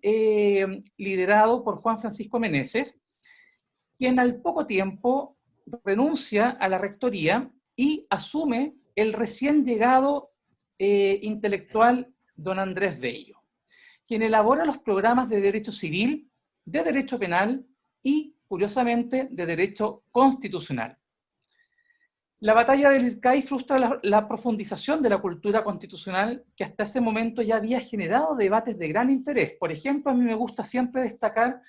liderado por Juan Francisco Meneses, quien al poco tiempo renuncia a la rectoría y asume el recién llegado intelectual don Andrés Bello, quien elabora los programas de derecho civil, de derecho penal y, curiosamente, de derecho constitucional. La batalla del Ircay frustra la profundización de la cultura constitucional, que hasta ese momento ya había generado debates de gran interés. Por ejemplo, a mí me gusta siempre destacar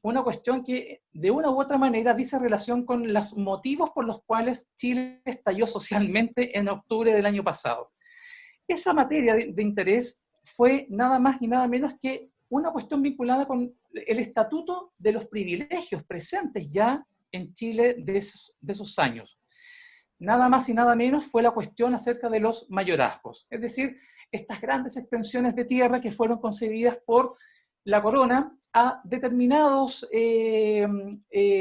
una cuestión que de una u otra manera dice relación con los motivos por los cuales Chile estalló socialmente en octubre del año pasado. Esa materia de interés fue nada más y nada menos que una cuestión vinculada con el estatuto de los privilegios presentes ya en Chile de esos años. Nada más y nada menos fue la cuestión acerca de los mayorazgos, es decir, estas grandes extensiones de tierra que fueron concedidas por la corona a determinados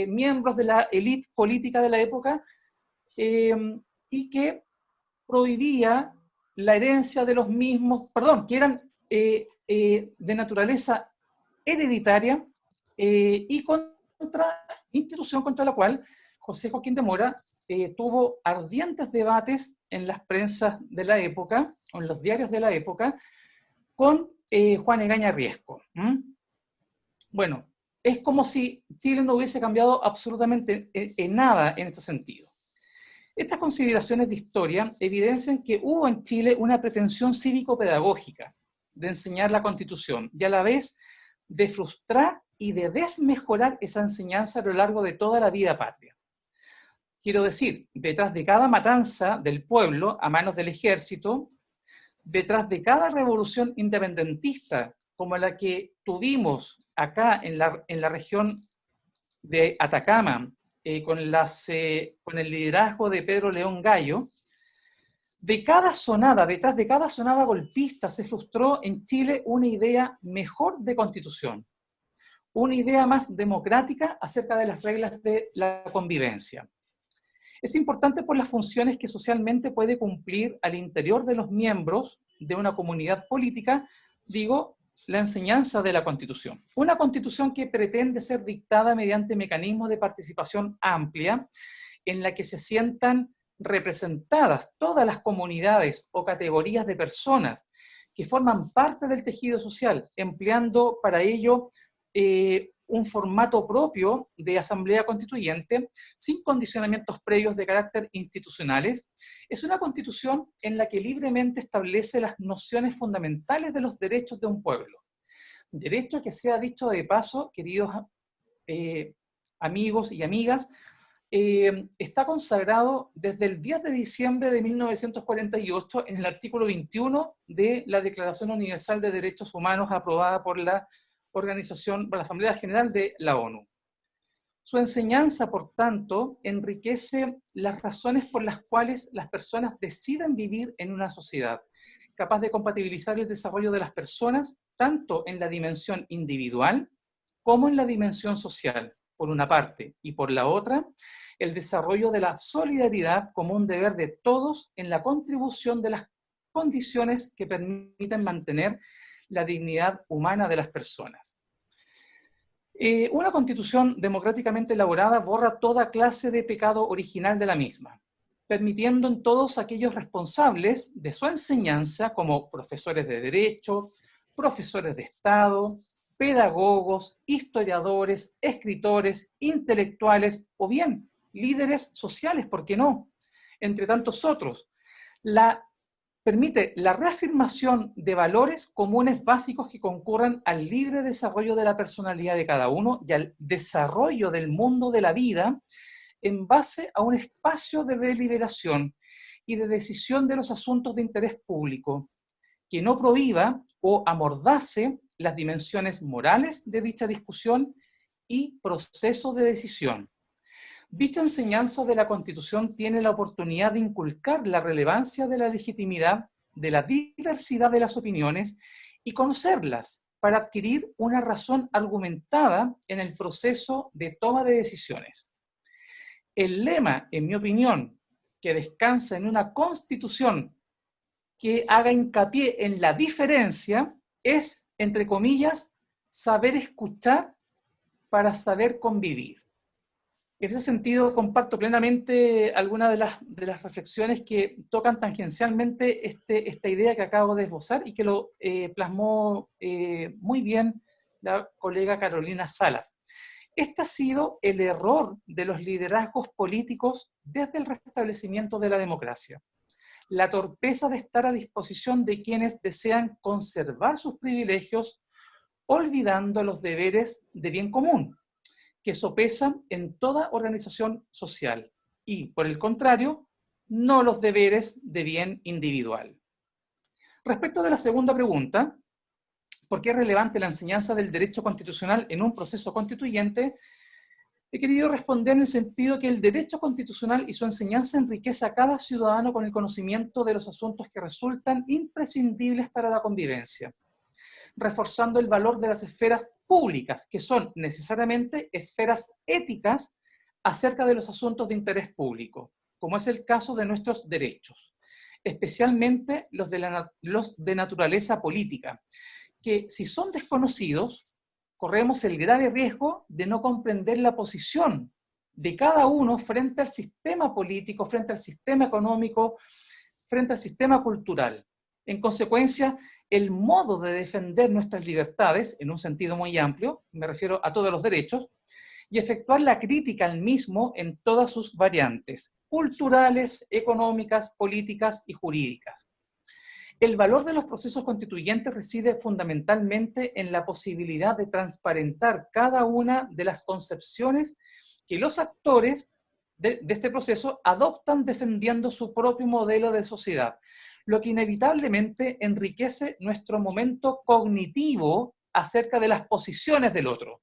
miembros de la élite política de la época y que prohibía la herencia de los mismos, perdón, que eran de naturaleza hereditaria y institución contra la cual José Joaquín de Mora tuvo ardientes debates en las prensas de la época, o en los diarios de la época, con Juan Egaña Riesco. Bueno, es como si Chile no hubiese cambiado absolutamente en nada en este sentido. Estas consideraciones de historia evidencian que hubo en Chile una pretensión cívico-pedagógica de enseñar la Constitución y a la vez de frustrar y de desmejorar esa enseñanza a lo largo de toda la vida patria. Quiero decir, detrás de cada matanza del pueblo a manos del ejército, detrás de cada revolución independentista como la que tuvimos acá en la región de Atacama, con el liderazgo de Pedro León Gallo, detrás de cada sonada golpista se frustró en Chile una idea mejor de constitución, una idea más democrática acerca de las reglas de la convivencia. Es importante por las funciones que socialmente puede cumplir al interior de los miembros de una comunidad política, digo, la enseñanza de la Constitución. Una Constitución que pretende ser dictada mediante mecanismos de participación amplia, en la que se sientan representadas todas las comunidades o categorías de personas que forman parte del tejido social, empleando para ello un formato propio de asamblea constituyente, sin condicionamientos previos de carácter institucionales. Es una constitución en la que libremente establece las nociones fundamentales de los derechos de un pueblo. Derecho que, sea dicho de paso, queridos amigos y amigas, está consagrado desde el 10 de diciembre de 1948 en el artículo 21 de la Declaración Universal de Derechos Humanos aprobada por la Asamblea General de la ONU. Su enseñanza, por tanto, enriquece las razones por las cuales las personas deciden vivir en una sociedad, capaz de compatibilizar el desarrollo de las personas tanto en la dimensión individual como en la dimensión social, por una parte, y por la otra, el desarrollo de la solidaridad como un deber de todos en la contribución de las condiciones que permiten mantener la dignidad humana de las personas. Una constitución democráticamente elaborada borra toda clase de pecado original de la misma, permitiendo en todos aquellos responsables de su enseñanza, como profesores de derecho, profesores de Estado, pedagogos, historiadores, escritores, intelectuales o bien líderes sociales, ¿por qué no?, entre tantos otros, permite la reafirmación de valores comunes básicos que concurran al libre desarrollo de la personalidad de cada uno y al desarrollo del mundo de la vida en base a un espacio de deliberación y de decisión de los asuntos de interés público, que no prohíba o amordace las dimensiones morales de dicha discusión y proceso de decisión. Dicha enseñanza de la Constitución tiene la oportunidad de inculcar la relevancia de la legitimidad de la diversidad de las opiniones y conocerlas para adquirir una razón argumentada en el proceso de toma de decisiones. El lema, en mi opinión, que descansa en una Constitución que haga hincapié en la diferencia es, entre comillas, saber escuchar para saber convivir. En ese sentido, comparto plenamente algunas de las reflexiones que tocan tangencialmente esta idea que acabo de esbozar y que lo plasmó muy bien la colega Carolina Salas. Este ha sido el error de los liderazgos políticos desde el restablecimiento de la democracia. La torpeza de estar a disposición de quienes desean conservar sus privilegios, olvidando los deberes de bien común, que sopesan en toda organización social, y, por el contrario, no los deberes de bien individual. Respecto de la segunda pregunta, ¿por qué es relevante la enseñanza del derecho constitucional en un proceso constituyente? He querido responder en el sentido que el derecho constitucional y su enseñanza enriquece a cada ciudadano con el conocimiento de los asuntos que resultan imprescindibles para la convivencia, reforzando el valor de las esferas públicas, que son necesariamente esferas éticas acerca de los asuntos de interés público, como es el caso de nuestros derechos, especialmente los de naturaleza política, que si son desconocidos, corremos el grave riesgo de no comprender la posición de cada uno frente al sistema político, frente al sistema económico, frente al sistema cultural. En consecuencia, el modo de defender nuestras libertades, en un sentido muy amplio, me refiero a todos los derechos, y efectuar la crítica al mismo en todas sus variantes, culturales, económicas, políticas y jurídicas. El valor de los procesos constituyentes reside fundamentalmente en la posibilidad de transparentar cada una de las concepciones que los actores de este proceso adoptan defendiendo su propio modelo de sociedad, lo que inevitablemente enriquece nuestro momento cognitivo acerca de las posiciones del otro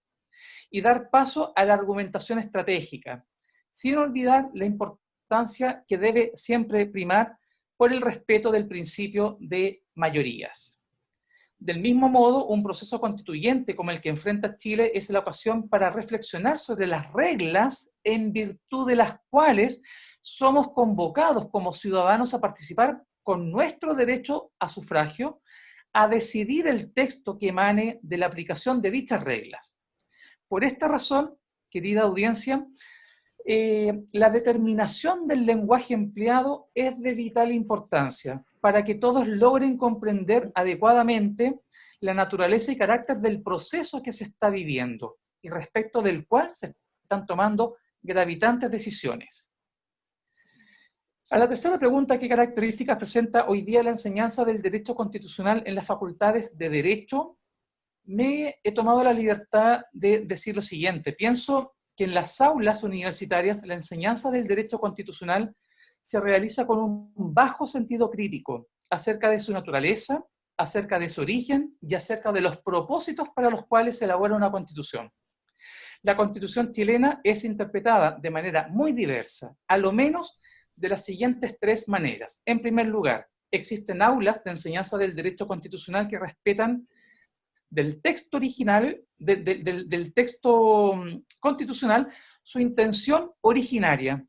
y dar paso a la argumentación estratégica, sin olvidar la importancia que debe siempre primar por el respeto del principio de mayorías. Del mismo modo, un proceso constituyente como el que enfrenta Chile es la ocasión para reflexionar sobre las reglas en virtud de las cuales somos convocados como ciudadanos a participar con nuestro derecho a sufragio, a decidir el texto que emane de la aplicación de dichas reglas. Por esta razón, querida audiencia, la determinación del lenguaje empleado es de vital importancia para que todos logren comprender adecuadamente la naturaleza y carácter del proceso que se está viviendo y respecto del cual se están tomando gravitantes decisiones. A la tercera pregunta, ¿qué características presenta hoy día la enseñanza del derecho constitucional en las facultades de Derecho? Me he tomado la libertad de decir lo siguiente. Pienso que en las aulas universitarias la enseñanza del derecho constitucional se realiza con un bajo sentido crítico acerca de su naturaleza, acerca de su origen y acerca de los propósitos para los cuales se elabora una constitución. La Constitución chilena es interpretada de manera muy diversa, a lo menos de las siguientes tres maneras. En primer lugar, existen aulas de enseñanza del derecho constitucional que respetan del texto original, del texto constitucional, su intención originaria,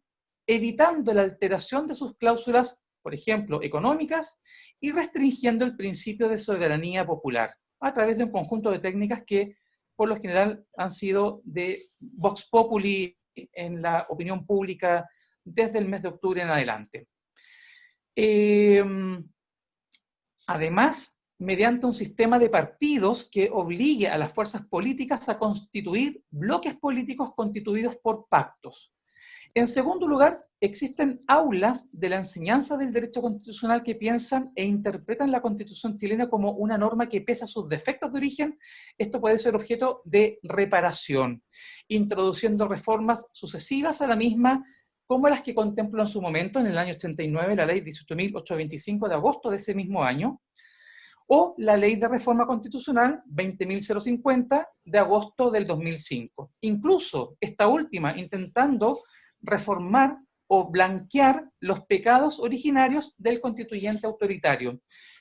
evitando la alteración de sus cláusulas, por ejemplo, económicas, y restringiendo el principio de soberanía popular, a través de un conjunto de técnicas que, por lo general, han sido de vox populi en la opinión pública desde el mes de octubre en adelante. Además, mediante un sistema de partidos que obligue a las fuerzas políticas a constituir bloques políticos constituidos por pactos. En segundo lugar, existen aulas de la enseñanza del derecho constitucional que piensan e interpretan la Constitución chilena como una norma que, pese a sus defectos de origen, esto puede ser objeto de reparación, introduciendo reformas sucesivas a la misma, como las que contempló en su momento, en el año 89, la ley 18.825 de agosto de ese mismo año, o la Ley de Reforma Constitucional 20.050 de agosto del 2005. Incluso esta última intentando reformar o blanquear los pecados originarios del constituyente autoritario,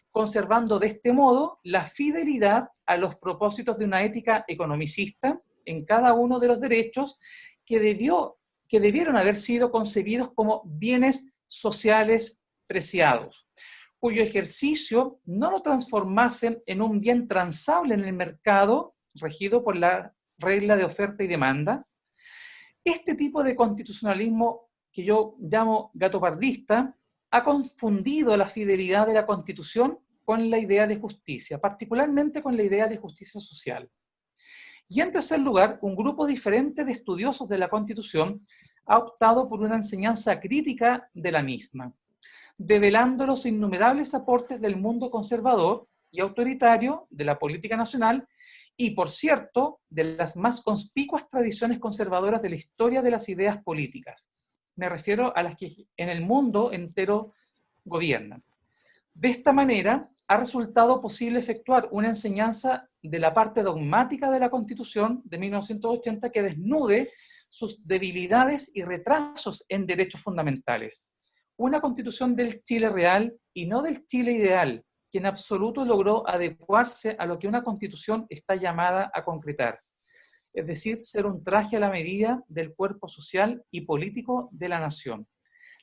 conservando de este modo la fidelidad a los propósitos de una ética economicista en cada uno de los derechos que debieron haber sido concebidos como bienes sociales preciados, cuyo ejercicio no lo transformase en un bien transable en el mercado, regido por la regla de oferta y demanda. Este tipo de constitucionalismo, que yo llamo gatopardista, ha confundido la fidelidad de la Constitución con la idea de justicia, particularmente con la idea de justicia social. Y en tercer lugar, un grupo diferente de estudiosos de la Constitución ha optado por una enseñanza crítica de la misma, develando los innumerables aportes del mundo conservador y autoritario de la política nacional y, por cierto, de las más conspicuas tradiciones conservadoras de la historia de las ideas políticas. Me refiero a las que en el mundo entero gobiernan. De esta manera, ha resultado posible efectuar una enseñanza de la parte dogmática de la Constitución de 1980 que desnude sus debilidades y retrasos en derechos fundamentales. Una Constitución del Chile real y no del Chile ideal, que en absoluto logró adecuarse a lo que una Constitución está llamada a concretar, es decir, ser un traje a la medida del cuerpo social y político de la nación.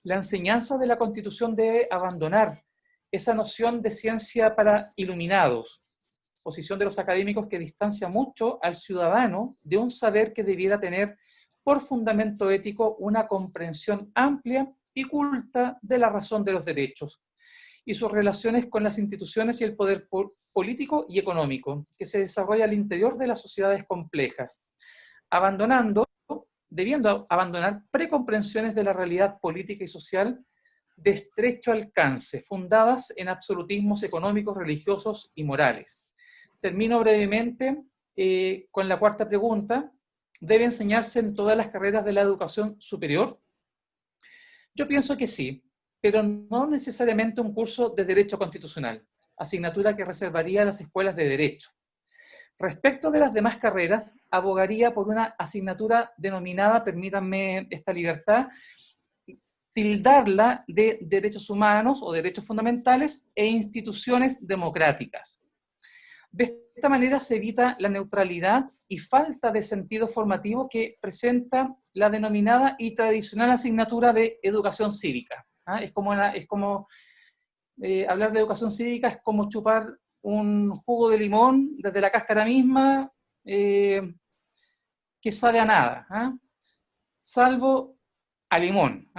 La enseñanza de la Constitución debe abandonar esa noción de ciencia para iluminados, posición de los académicos que distancia mucho al ciudadano de un saber que debiera tener por fundamento ético una comprensión amplia y culta de la razón de los derechos y sus relaciones con las instituciones y el poder político y económico que se desarrolla al interior de las sociedades complejas, debiendo abandonar precomprensiones de la realidad política y social de estrecho alcance, fundadas en absolutismos económicos, religiosos y morales. Termino brevemente con la cuarta pregunta. ¿Debe enseñarse en todas las carreras de la educación superior? Yo pienso que sí, pero no necesariamente un curso de Derecho Constitucional, asignatura que reservaría a las escuelas de Derecho. Respecto de las demás carreras, abogaría por una asignatura denominada, permítanme esta libertad, tildarla de derechos humanos o derechos fundamentales e instituciones democráticas. De esta manera se evita la neutralidad y falta de sentido formativo que presenta la denominada y tradicional asignatura de educación cívica. Es como hablar de educación cívica es como chupar un jugo de limón desde la cáscara misma, que sabe a nada, salvo a limón.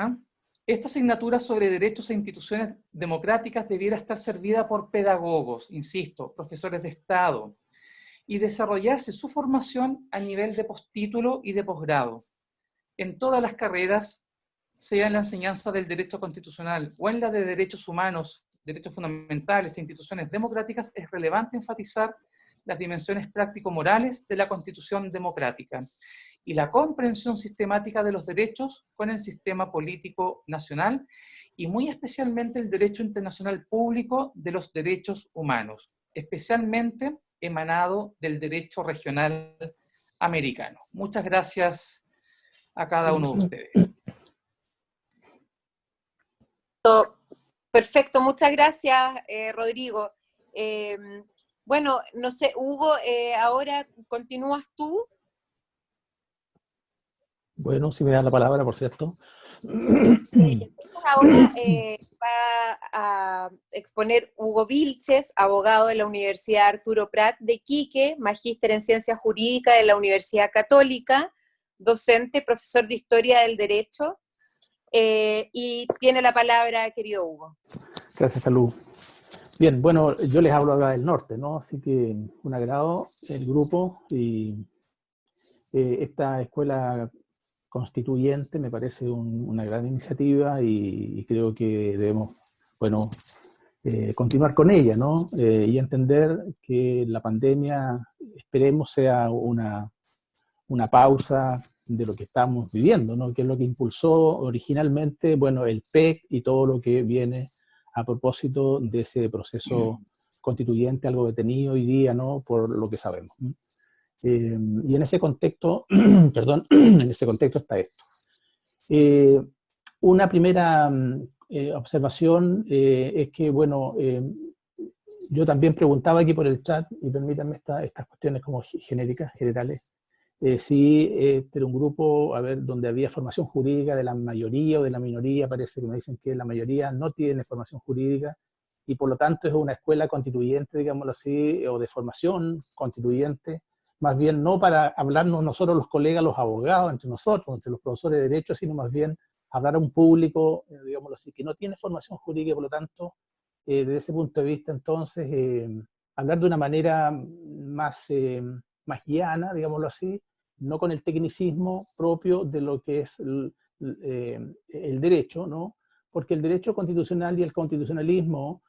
Esta asignatura sobre derechos e instituciones democráticas debiera estar servida por pedagogos, insisto, profesores de Estado, y desarrollarse su formación a nivel de postítulo y de posgrado, en todas las carreras, sea en la enseñanza del derecho constitucional o en la de derechos humanos, derechos fundamentales e instituciones democráticas. Es relevante enfatizar las dimensiones práctico-morales de la Constitución democrática y la comprensión sistemática de los derechos con el sistema político nacional y muy especialmente el derecho internacional público de los derechos humanos, especialmente emanado del derecho regional americano. Muchas gracias a cada uno de ustedes. Perfecto, muchas gracias, Rodrigo. Bueno, no sé, Hugo, ahora continúas tú. Bueno, si me dan la palabra, por cierto. Ahora va a exponer Hugo Vilches, abogado de la Universidad Arturo Prat de Iquique, magíster en Ciencias Jurídicas de la Universidad Católica, docente, profesor de Historia del Derecho, y tiene la palabra, querido Hugo. Gracias, Calú. Bien, bueno, yo les hablo acá del norte, ¿no? Así que un agrado el grupo y esta escuela constituyente me parece una gran iniciativa y creo que debemos, bueno, continuar con ella, ¿no? Y entender que la pandemia, esperemos, sea una pausa de lo que estamos viviendo, ¿no? Que es lo que impulsó originalmente, bueno, el PEC y todo lo que viene a propósito de ese proceso constituyente, algo detenido hoy día, ¿no? Por lo que sabemos. Y en ese contexto, perdón, en ese contexto está esto. Una primera observación es que, bueno, yo también preguntaba aquí por el chat, y permítanme estas cuestiones como genéricas, generales, si era un grupo, a ver, donde había formación jurídica de la mayoría o de la minoría. Parece que me dicen que la mayoría no tiene formación jurídica, y por lo tanto es una escuela constituyente, digámoslo así, o de formación constituyente, más bien no para hablarnos nosotros los colegas, los abogados, entre nosotros, entre los profesores de derecho, sino más bien hablar a un público, digámoslo así, que no tiene formación jurídica, y por lo tanto, desde ese punto de vista, entonces, hablar de una manera más llana, digámoslo así, no con el tecnicismo propio de lo que es el derecho, ¿no? Porque el derecho constitucional y el constitucionalismo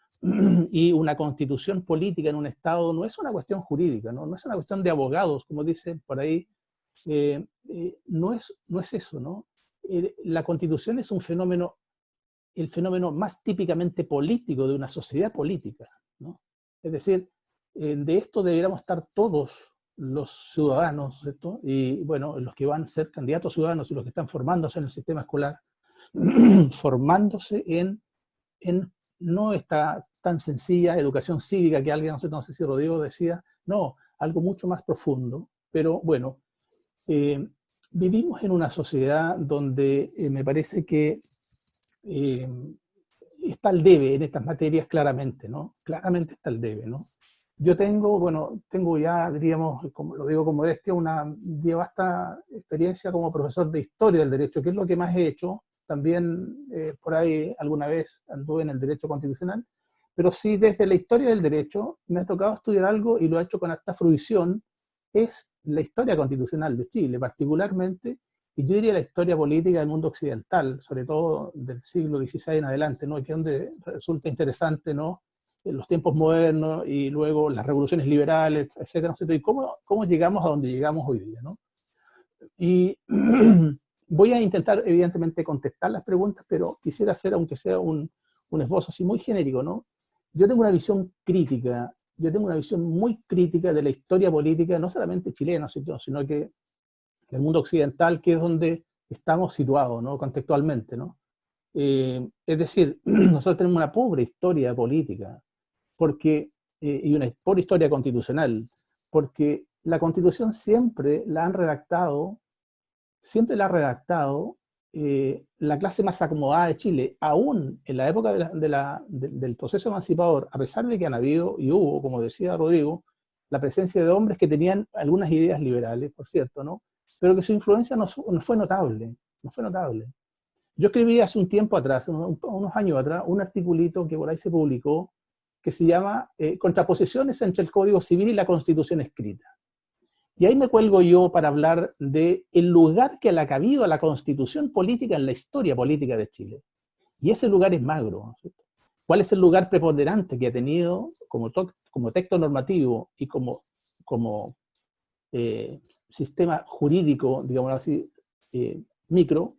y una constitución política en un Estado no es una cuestión jurídica, ¿no? No es una cuestión de abogados, como dicen por ahí, no es eso, ¿no? La Constitución es un fenómeno, el fenómeno más típicamente político de una sociedad política, ¿no? Es decir, de esto deberíamos estar todos los ciudadanos, ¿cierto? Y bueno, los que van a ser candidatos ciudadanos y los que están formándose en el sistema escolar, formándose en no esta tan sencilla educación cívica que alguien, no sé si Rodrigo decía, no, algo mucho más profundo. Pero bueno, vivimos en una sociedad donde me parece que está el debe en estas materias claramente, ¿no? Claramente está el debe, ¿no? Yo tengo ya, diríamos, como lo digo con modestia, una vasta experiencia como profesor de historia del derecho, que es lo que más he hecho. También por ahí alguna vez anduve en el derecho constitucional, pero sí desde la historia del derecho me ha tocado estudiar algo, y lo he hecho con harta fruición, es la historia constitucional de Chile, particularmente, y yo diría la historia política del mundo occidental, sobre todo del siglo XVI en adelante, ¿no? Que es donde resulta interesante, ¿no? En los tiempos modernos y luego las revoluciones liberales, etcétera, etcétera, y cómo llegamos a donde llegamos hoy día, ¿no? Y voy a intentar, evidentemente, contestar las preguntas, pero quisiera hacer, aunque sea un esbozo así muy genérico, ¿no? Yo tengo una visión crítica, yo tengo una visión muy crítica de la historia política, no solamente chilena, sino que del mundo occidental, que es donde estamos situados, ¿no? Contextualmente, ¿no? Es decir, nosotros tenemos una pobre historia política, y una pobre historia constitucional, porque la Constitución siempre la ha redactado la clase más acomodada de Chile, aún en la época del proceso emancipador, a pesar de que han habido y hubo, como decía Rodrigo, la presencia de hombres que tenían algunas ideas liberales, por cierto, ¿no? Pero que su influencia no fue notable, no fue notable. Yo escribí hace un tiempo atrás, unos años atrás, un articulito que por ahí se publicó, que se llama Contraposiciones entre el Código Civil y la Constitución escrita. Y ahí me cuelgo yo para hablar del lugar que le ha cabido a la Constitución política en la historia política de Chile. Y ese lugar es magro, ¿no? ¿Cuál es el lugar preponderante que ha tenido como texto normativo y como sistema jurídico, digamos así, micro,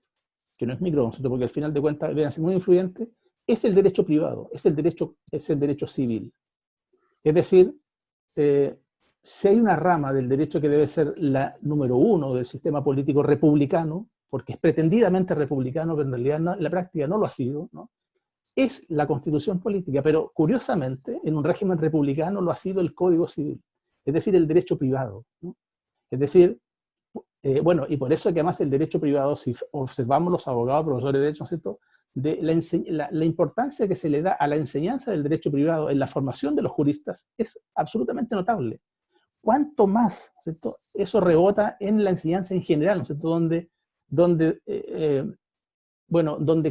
que no es micro, ¿no? Porque al final de cuentas, vean, es muy influyente, es el derecho privado, es el derecho civil. Es decir, si hay una rama del derecho que debe ser la número uno del sistema político republicano, porque es pretendidamente republicano, pero en realidad no, en la práctica no lo ha sido, ¿no? Es la Constitución política, pero curiosamente, en un régimen republicano lo ha sido el Código Civil, es decir, el derecho privado, ¿no? Es decir, bueno, y por eso que además el derecho privado, si observamos los abogados, profesores de derecho, ¿no es cierto?, de la importancia que se le da a la enseñanza del derecho privado en la formación de los juristas es absolutamente notable. Cuanto más, ¿cierto?, eso rebota en la enseñanza en general, ¿no es cierto?, donde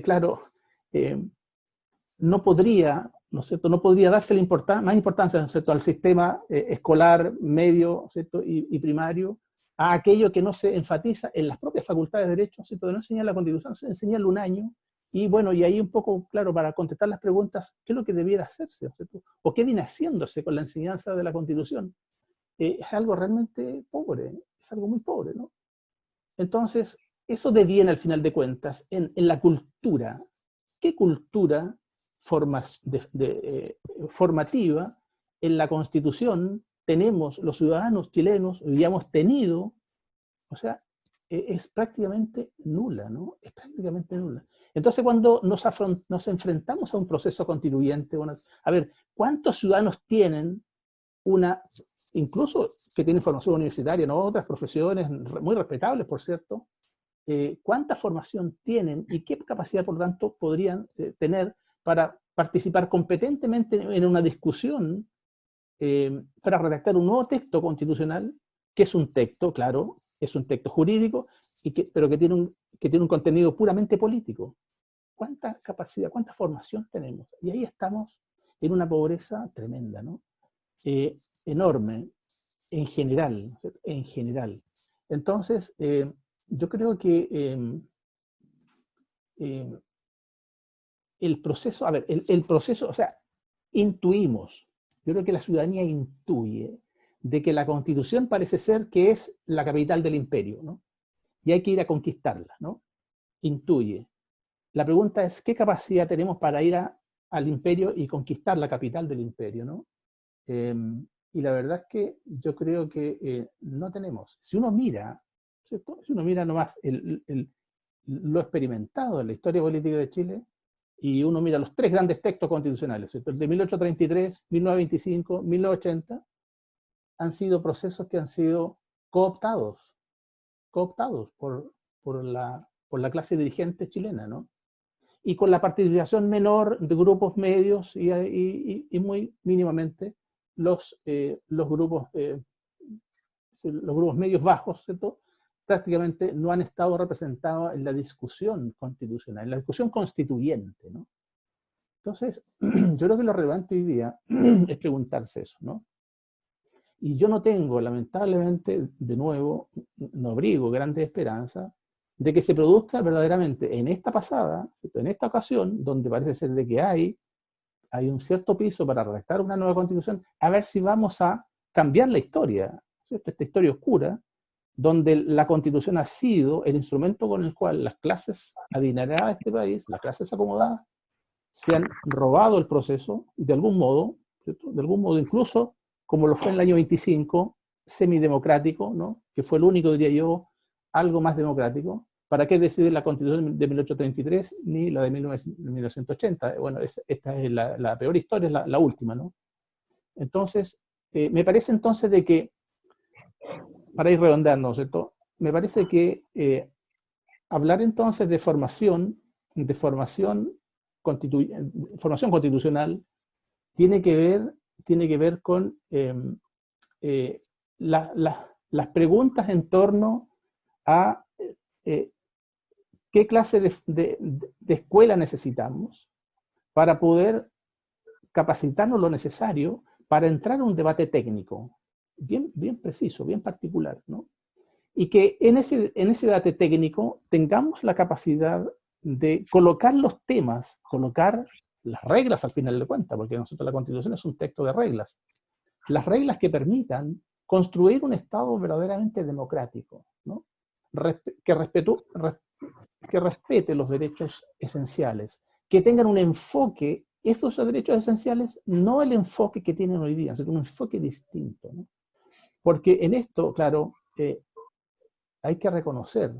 claro, no podría, ¿no es cierto?, no podría darse más importancia, ¿no es cierto?, al sistema escolar, medio, ¿cierto?, y primario, a aquello que no se enfatiza en las propias facultades de derecho, ¿cierto?, de no enseñar la Constitución, se enseñarle un año, y bueno, y ahí un poco, claro, para contestar las preguntas, ¿qué es lo que debiera hacerse, ¿no es cierto?, o qué viene haciéndose con la enseñanza de la Constitución? Es algo realmente pobre, es algo muy pobre, ¿no? Entonces, eso deviene al final de cuentas en la cultura. ¿Qué cultura formativa en la Constitución tenemos los ciudadanos chilenos y hemos tenido? O sea, es prácticamente nula, ¿no? Es prácticamente nula. Entonces, cuando nos enfrentamos a un proceso constituyente, a ver, ¿cuántos ciudadanos tienen incluso que tienen formación universitaria, no otras profesiones muy respetables, por cierto, cuánta formación tienen y qué capacidad, por lo tanto, podrían tener para participar competentemente en una discusión para redactar un nuevo texto constitucional, que es un texto, claro, es un texto jurídico, pero que tiene un contenido puramente político? ¿Cuánta capacidad, cuánta formación tenemos? Y ahí estamos en una pobreza tremenda, ¿no? Enorme, en general. Entonces, yo creo que el proceso, o sea, intuimos, yo creo que la ciudadanía intuye de que la Constitución parece ser que es la capital del imperio, ¿no? Y hay que ir a conquistarla, ¿no? Intuye. La pregunta es, ¿qué capacidad tenemos para ir al imperio y conquistar la capital del imperio, ¿no? Y la verdad es que yo creo que no tenemos. Si uno mira, ¿cierto?, si uno mira nomás lo experimentado en la historia política de Chile, y uno mira los tres grandes textos constitucionales, ¿cierto?, el de 1833, 1925, 1980, han sido procesos que han sido cooptados por la clase dirigente chilena, ¿no? Y con la participación menor de grupos medios y muy mínimamente los grupos medios bajos, ¿cierto?, prácticamente no han estado representados en la discusión constitucional, en la discusión constituyente, ¿no? Entonces, yo creo que lo relevante hoy día es preguntarse eso, ¿no? Y yo no tengo, lamentablemente, de nuevo, no abrigo grandes esperanzas de que se produzca verdaderamente en esta pasada, ¿cierto?, en esta ocasión, donde parece ser de que hay un cierto piso para redactar una nueva constitución, a ver si vamos a cambiar la historia, ¿cierto?, esta historia oscura, donde la Constitución ha sido el instrumento con el cual las clases adineradas de este país, las clases acomodadas, se han robado el proceso de algún modo, ¿cierto?, de algún modo incluso, como lo fue en el año 25, semidemocrático, ¿no?, que fue el único, diría yo, algo más democrático. ¿Para qué decidir la Constitución de 1833 ni la de 1980? Bueno, esta es la peor historia, es la última, ¿no? Entonces, me parece entonces de que, para ir redondeando, ¿cierto?, me parece que hablar entonces de formación constitucional tiene que ver con las preguntas en torno a qué clase de escuela necesitamos para poder capacitarnos lo necesario para entrar a un debate técnico, bien preciso, bien particular, ¿no? Y que en ese debate técnico tengamos la capacidad de colocar los temas, colocar las reglas al final de cuentas, porque nosotros la Constitución es un texto de reglas, las reglas que permitan construir un Estado verdaderamente democrático, ¿no? Que respete los derechos esenciales, que tengan un enfoque, esos derechos esenciales, no el enfoque que tienen hoy día, sino un enfoque distinto, ¿no? Porque en esto, claro, hay que reconocer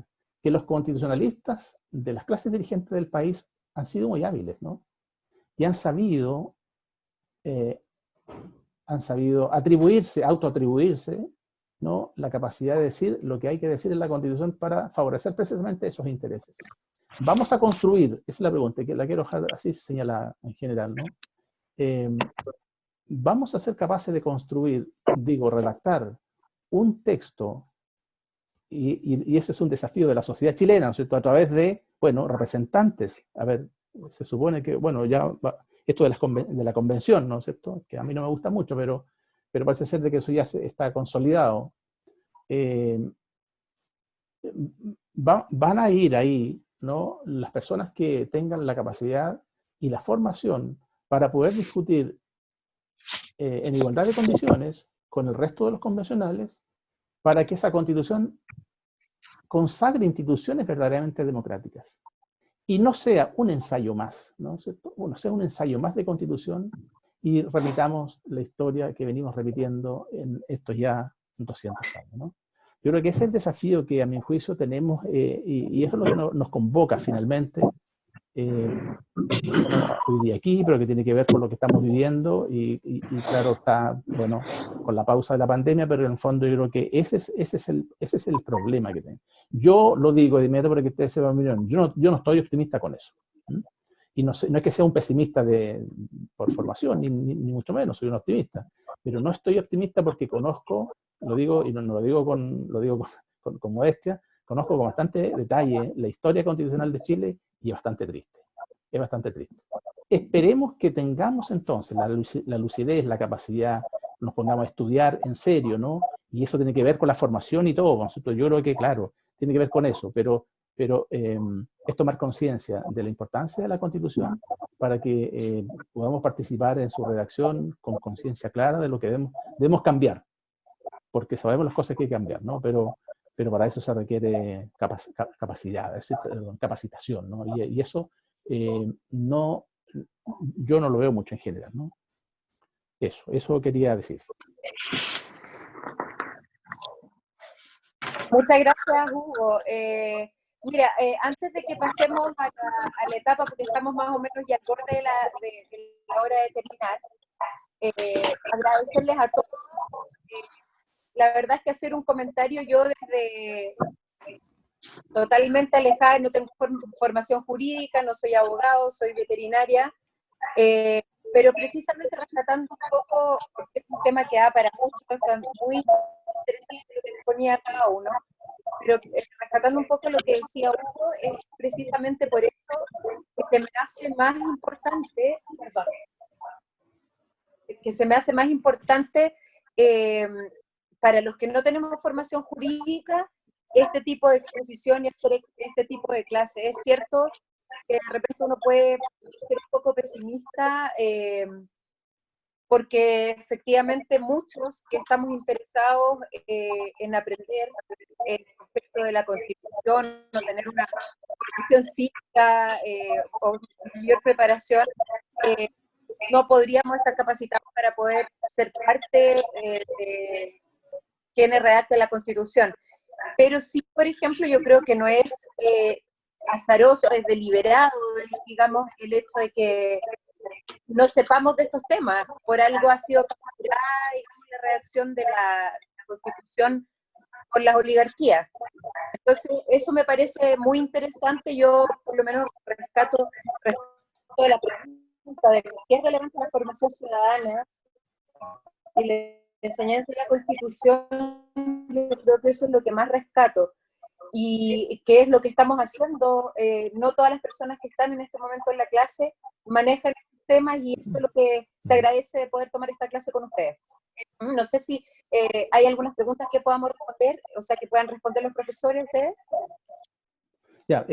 que los constitucionalistas de las clases dirigentes del país han sido muy hábiles, ¿no? Y han sabido autoatribuirse, ¿no?, la capacidad de decir lo que hay que decir en la Constitución para favorecer precisamente esos intereses. Vamos a construir, esa es la pregunta, que la quiero dejar así señalada en general, ¿no? Vamos a ser capaces de construir, redactar un texto, y ese es un desafío de la sociedad chilena, ¿no es cierto?, a través de, representantes. A ver, se supone que, esto de la convención, ¿no es cierto?, que a mí no me gusta mucho, pero parece ser de que eso ya está consolidado. Van a ir ahí, ¿no?, las personas que tengan la capacidad y la formación para poder discutir en igualdad de condiciones con el resto de los convencionales, para que esa Constitución consagre instituciones verdaderamente democráticas y no sea un ensayo más, ¿no es cierto? Sea un ensayo más de Constitución y repitamos la historia que venimos repitiendo en estos ya 200 años, ¿no? Yo creo que ese es el desafío que a mi juicio tenemos, y eso es lo que nos convoca finalmente, hoy día aquí, pero que tiene que ver con lo que estamos viviendo, y claro, está, con la pausa de la pandemia, pero en el fondo yo creo que ese es el problema que tengo. Yo lo digo de inmediato para que ustedes sepan mi opinión, yo no estoy optimista con eso. Y no es que sea un pesimista por formación, ni mucho menos, soy un optimista, pero no estoy optimista porque conozco, lo digo, y no lo digo con modestia, conozco con bastante detalle la historia constitucional de Chile, y es bastante triste. Es bastante triste. Esperemos que tengamos entonces la lucidez, la capacidad, nos pongamos a estudiar en serio, ¿no? Y eso tiene que ver con la formación y todo, ¿no? Yo creo que, claro, tiene que ver con eso, pero es tomar conciencia de la importancia de la Constitución para que podamos participar en su redacción con conciencia clara de lo que debemos cambiar, porque sabemos las cosas que hay que cambiar, ¿no? Pero para eso se requiere capacidad, es decir, capacitación, ¿no? Y eso yo no lo veo mucho en general, ¿no? Eso quería decir. Muchas gracias, Hugo. Mira, antes de que pasemos a la etapa, porque estamos más o menos ya al borde de la hora de terminar, agradecerles a todos. La verdad es que hacer un comentario, yo desde totalmente alejada, no tengo formación jurídica, no soy abogado, soy veterinaria, pero precisamente rescatando un poco, porque es un tema que da para muchos, está muy interesante lo que ponía cada uno, pero rescatando un poco lo que decía Hugo, es precisamente por eso que se me hace más importante, para los que no tenemos formación jurídica, este tipo de exposición y hacer este tipo de clases. Es cierto que de repente uno puede ser un poco pesimista, porque efectivamente muchos que estamos interesados en aprender respecto de la Constitución, o tener una formación cívica o mayor preparación, no podríamos estar capacitados para poder ser parte de quienes redacten la Constitución. Pero sí, por ejemplo, yo creo que no es azaroso, es deliberado, digamos, el hecho de que no sepamos de estos temas. Por algo ha sido capturada, digamos, la redacción de la Constitución por las oligarquías. Entonces, eso me parece muy interesante. Yo, por lo menos, rescato de la pregunta de qué es relevante la formación ciudadana y la enseñanza de la Constitución. Yo creo que eso es lo que más rescato. Y qué es lo que estamos haciendo. No todas las personas que están en este momento en la clase manejan estos temas y eso es lo que se agradece de poder tomar esta clase con ustedes. No sé si hay algunas preguntas que podamos responder, o sea, que puedan responder los profesores ustedes. Ya,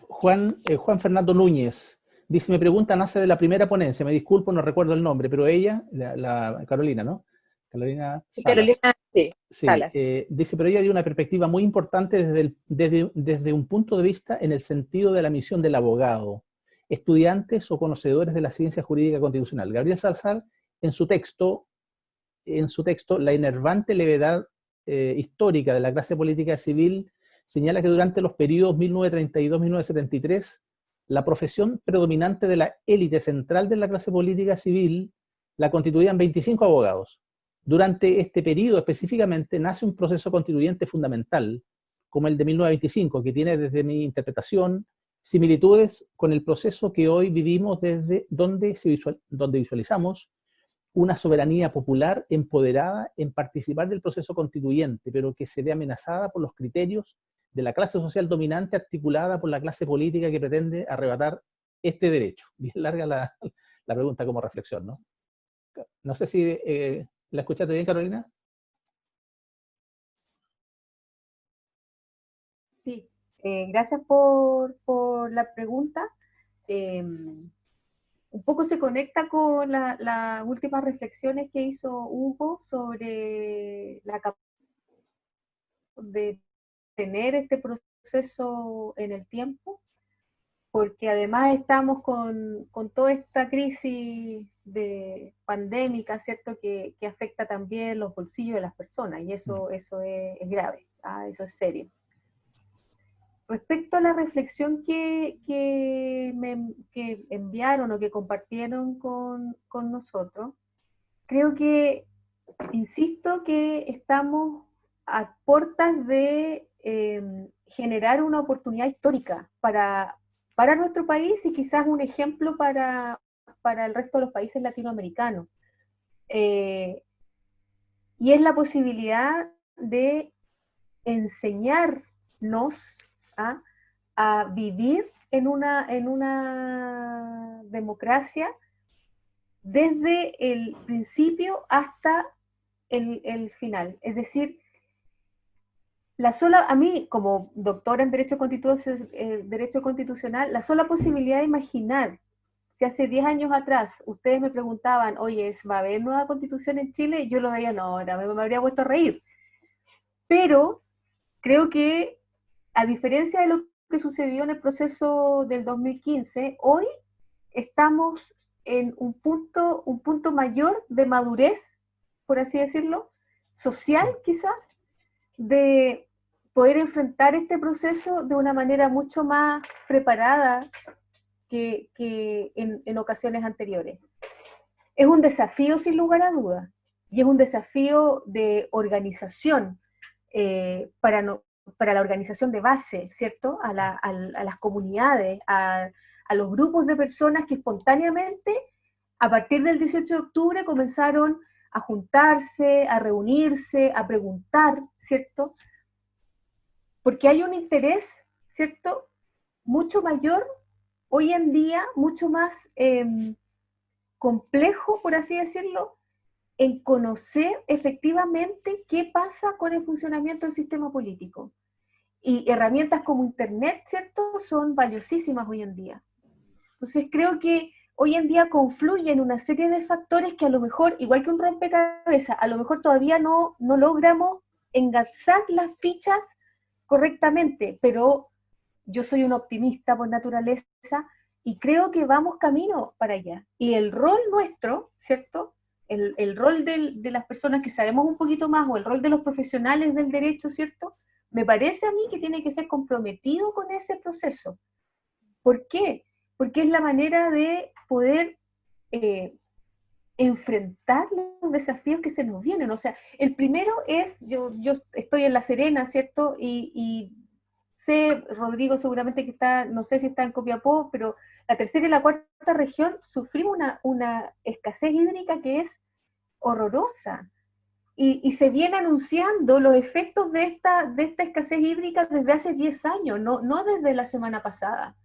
Juan Fernando Núñez dice, me pregunta, nace de la primera ponencia, me disculpo, no recuerdo el nombre, pero ella, la Carolina, ¿no? Carolina Salas. Carolina, sí, Sí, Salas. dice, pero ella dio una perspectiva muy importante desde un punto de vista en el sentido de la misión del abogado, estudiantes o conocedores de la ciencia jurídica constitucional. Gabriel Salazar, en su texto, La enervante levedad histórica de la clase política civil, señala que durante los periodos 1932-1973, la profesión predominante de la élite central de la clase política civil la constituían 25 abogados. Durante este periodo específicamente nace un proceso constituyente fundamental, como el de 1925, que tiene desde mi interpretación similitudes con el proceso que hoy vivimos desde donde visualizamos una soberanía popular empoderada en participar del proceso constituyente, pero que se ve amenazada por los criterios de la clase social dominante articulada por la clase política que pretende arrebatar este derecho. Bien larga la pregunta como reflexión, ¿no? No sé si ¿la escuchaste bien, Carolina? Sí, gracias por la pregunta. Un poco se conecta con las últimas reflexiones que hizo Hugo sobre la capacidad de tener este proceso en el tiempo, porque además estamos con toda esta crisis de pandémica, ¿cierto?, que afecta también los bolsillos de las personas, y eso es grave, eso es serio. Respecto a la reflexión que enviaron o que compartieron con nosotros, creo que, insisto, que estamos a puertas de generar una oportunidad histórica para nuestro país y quizás un ejemplo para el resto de los países latinoamericanos. Y es la posibilidad de enseñarnos a vivir en una democracia desde el principio hasta el final. Es decir, a mí, como doctora en Derecho Constitucional, la sola posibilidad de imaginar, si hace 10 años atrás ustedes me preguntaban, oye, ¿va a haber nueva constitución en Chile? Yo lo veía, no, me habría vuelto a reír. Pero creo que, a diferencia de lo que sucedió en el proceso del 2015, hoy estamos en un punto mayor de madurez, por así decirlo, social quizás, de poder enfrentar este proceso de una manera mucho más preparada que en ocasiones anteriores. Es un desafío sin lugar a dudas, y es un desafío de organización para la organización de base, ¿cierto? A las comunidades, a los grupos de personas que espontáneamente, a partir del 18 de octubre, comenzaron a juntarse, a reunirse, a preguntar, ¿cierto? Porque hay un interés, ¿cierto?, mucho mayor hoy en día, mucho más complejo, por así decirlo, en conocer efectivamente qué pasa con el funcionamiento del sistema político. Y herramientas como Internet, ¿cierto?, son valiosísimas hoy en día. Entonces creo que hoy en día confluyen una serie de factores que a lo mejor, igual que un rompecabezas, a lo mejor todavía no logramos engarzar las fichas correctamente, pero yo soy un optimista por naturaleza y creo que vamos camino para allá. Y el rol nuestro, ¿cierto?, el rol de las personas que sabemos un poquito más, o el rol de los profesionales del derecho, ¿cierto?, me parece a mí que tiene que ser comprometido con ese proceso. ¿Por qué? Porque es la manera de poder enfrentar los desafíos que se nos vienen. O sea, el primero es, yo estoy en La Serena, ¿cierto?, y sé, Rodrigo seguramente que está, no sé si está en Copiapó, pero la tercera y la cuarta región sufrimos una escasez hídrica que es horrorosa. Y se viene anunciando los efectos de esta escasez hídrica desde hace 10 años, no desde la semana pasada.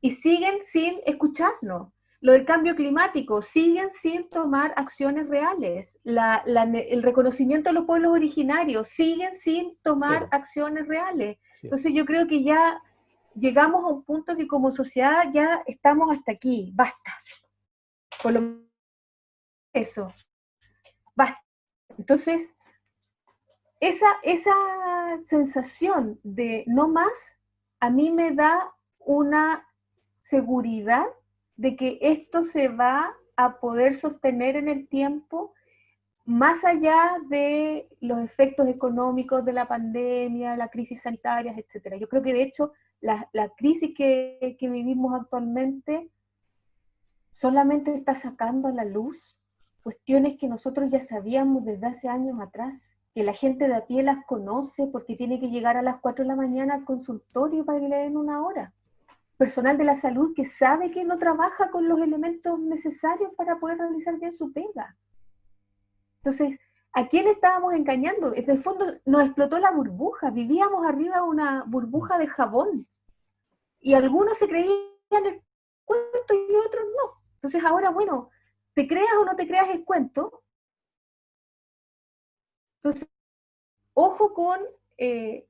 Y siguen sin escucharnos. lo del cambio climático, siguen sin tomar acciones reales. El reconocimiento de los pueblos originarios, siguen sin tomar acciones reales. Entonces yo creo que ya llegamos a un punto que como sociedad ya estamos hasta aquí, basta. Por lo menos eso, basta. Entonces, esa sensación de no más, a mí me da una seguridad de que esto se va a poder sostener en el tiempo, más allá de los efectos económicos de la pandemia, la crisis sanitaria, etc. Yo creo que de hecho la crisis que vivimos actualmente solamente está sacando a la luz cuestiones que nosotros ya sabíamos desde hace años atrás, que la gente de a pie las conoce porque tiene que llegar a las 4 de la mañana al consultorio para que le den una hora. Personal de la salud que sabe que no trabaja con los elementos necesarios para poder realizar bien su pega. Entonces, ¿a quién estábamos engañando? En el fondo nos explotó la burbuja, vivíamos arriba de una burbuja de jabón, y algunos se creían el cuento y otros no. Entonces ahora, bueno, te creas o no te creas el cuento. Entonces, ojo con que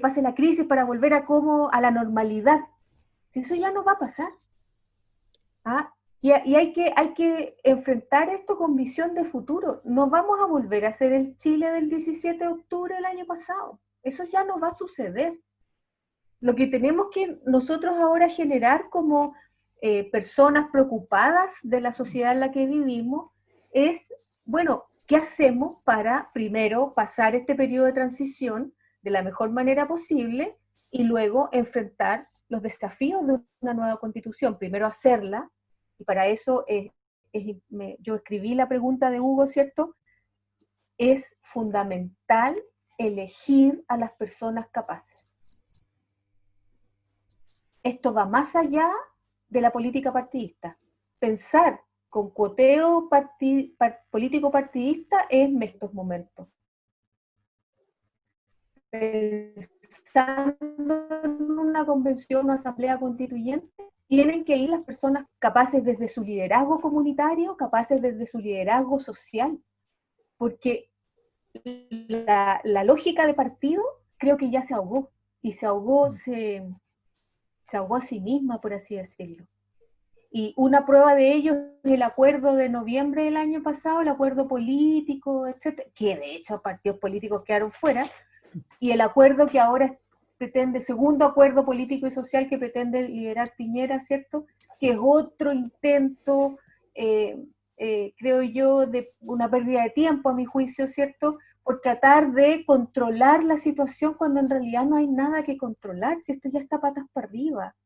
pase la crisis para volver a la normalidad. Eso ya no va a pasar. ¿Ah? Y hay que enfrentar esto con visión de futuro. No vamos a volver a ser el Chile del 17 de octubre del año pasado. Eso ya no va a suceder. Lo que tenemos que nosotros ahora generar como personas preocupadas de la sociedad en la que vivimos es, bueno, ¿qué hacemos para primero pasar este periodo de transición de la mejor manera posible y luego enfrentar los desafíos de una nueva constitución? Primero hacerla, y para eso yo escribí la pregunta de Hugo, ¿cierto? Es fundamental elegir a las personas capaces. Esto va más allá de la política partidista. Pensar con cuoteo político partidista en estos momentos. Pensando en una convención o asamblea constituyente, tienen que ir las personas capaces desde su liderazgo comunitario, capaces desde su liderazgo social, porque la lógica de partido creo que ya se ahogó, y se ahogó a sí misma, por así decirlo. Y una prueba de ello es el acuerdo de noviembre del año pasado, el acuerdo político, etcétera, que de hecho partidos políticos quedaron fuera, y el acuerdo que ahora pretende, segundo acuerdo político y social que pretende liderar Piñera, ¿cierto? Que es otro intento, creo yo, de una pérdida de tiempo, a mi juicio, ¿cierto?, por tratar de controlar la situación cuando en realidad no hay nada que controlar, si esto ya está patas para arriba.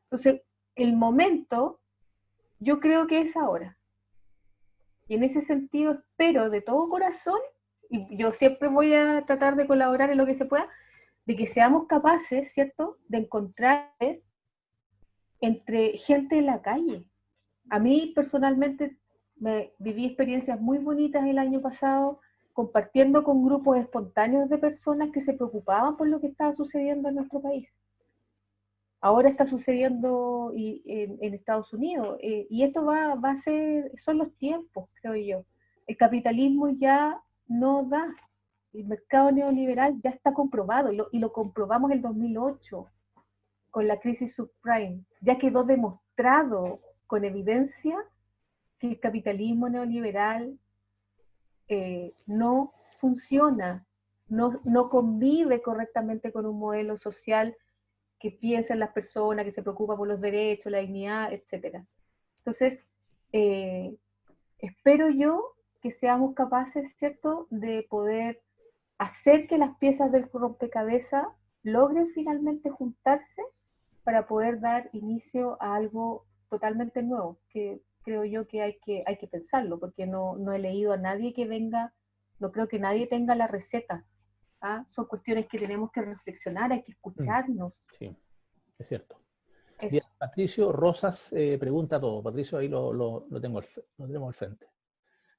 Entonces, el momento, yo creo que es ahora. Y en ese sentido espero de todo corazón, y yo siempre voy a tratar de colaborar en lo que se pueda, de que seamos capaces, ¿cierto?, de encontrar entre gente en la calle. A mí personalmente viví experiencias muy bonitas el año pasado, compartiendo con grupos espontáneos de personas que se preocupaban por lo que estaba sucediendo en nuestro país. Ahora está sucediendo en Estados Unidos, y esto va a ser, son los tiempos, creo yo. El capitalismo ya no da, el mercado neoliberal ya está comprobado, y lo comprobamos en el 2008, con la crisis subprime. Ya quedó demostrado con evidencia que el capitalismo neoliberal no funciona, no convive correctamente con un modelo social que piensa en las personas, que se preocupa por los derechos, la dignidad, etc. Entonces, espero yo que seamos capaces, ¿cierto?, de poder hacer que las piezas del rompecabezas logren finalmente juntarse para poder dar inicio a algo totalmente nuevo, que creo yo que hay que pensarlo, porque no he leído a nadie que venga, no creo que nadie tenga la receta. ¿Ah? Son cuestiones que tenemos que reflexionar, hay que escucharnos. Sí, es cierto. Eso. Bien, Patricio Rosas pregunta todo. Patricio, ahí lo tenemos al frente.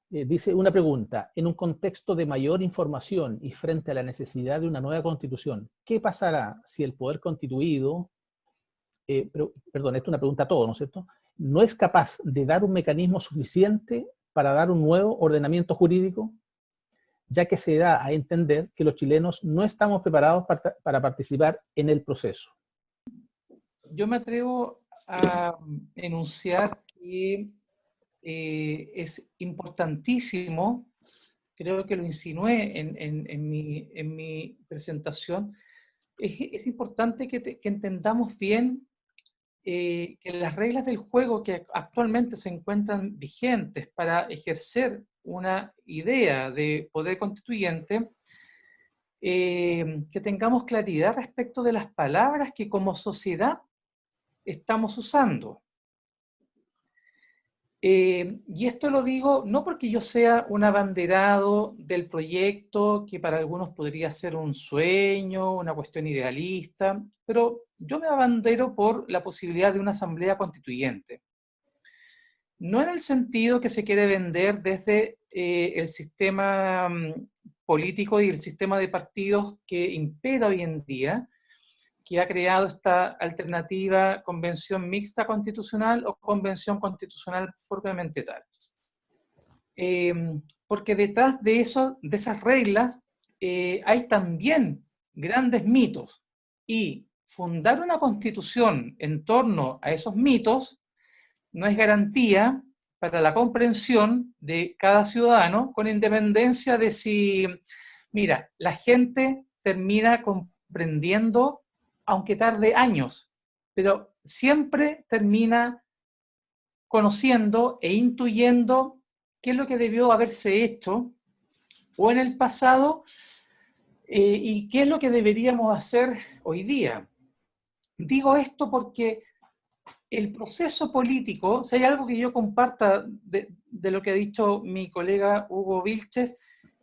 Dice una pregunta: en un contexto de mayor información y frente a la necesidad de una nueva constitución, ¿qué pasará si el poder constituido perdón, esto es una pregunta a todos, ¿no es cierto? ¿No es capaz de dar un mecanismo suficiente para dar un nuevo ordenamiento jurídico? Ya que se da a entender que los chilenos no estamos preparados para participar en el proceso. Yo me atrevo a enunciar que es importantísimo, creo que lo insinué en mi presentación, es importante que entendamos bien que las reglas del juego que actualmente se encuentran vigentes para ejercer una idea de poder constituyente, que tengamos claridad respecto de las palabras que como sociedad estamos usando. Y esto lo digo no porque yo sea un abanderado del proyecto, que para algunos podría ser un sueño, una cuestión idealista, pero yo me abandero por la posibilidad de una asamblea constituyente. No en el sentido que se quiere vender desde el sistema político y el sistema de partidos que impera hoy en día, que ha creado esta alternativa convención mixta constitucional o convención constitucional propiamente tal. Porque detrás de esas reglas hay también grandes mitos, y fundar una constitución en torno a esos mitos no es garantía para la comprensión de cada ciudadano, con independencia de si, mira, la gente termina comprendiendo, aunque tarde años, pero siempre termina conociendo e intuyendo qué es lo que debió haberse hecho o en el pasado y qué es lo que deberíamos hacer hoy día. Digo esto porque el proceso político, si hay algo que yo comparta de lo que ha dicho mi colega Hugo Vilches,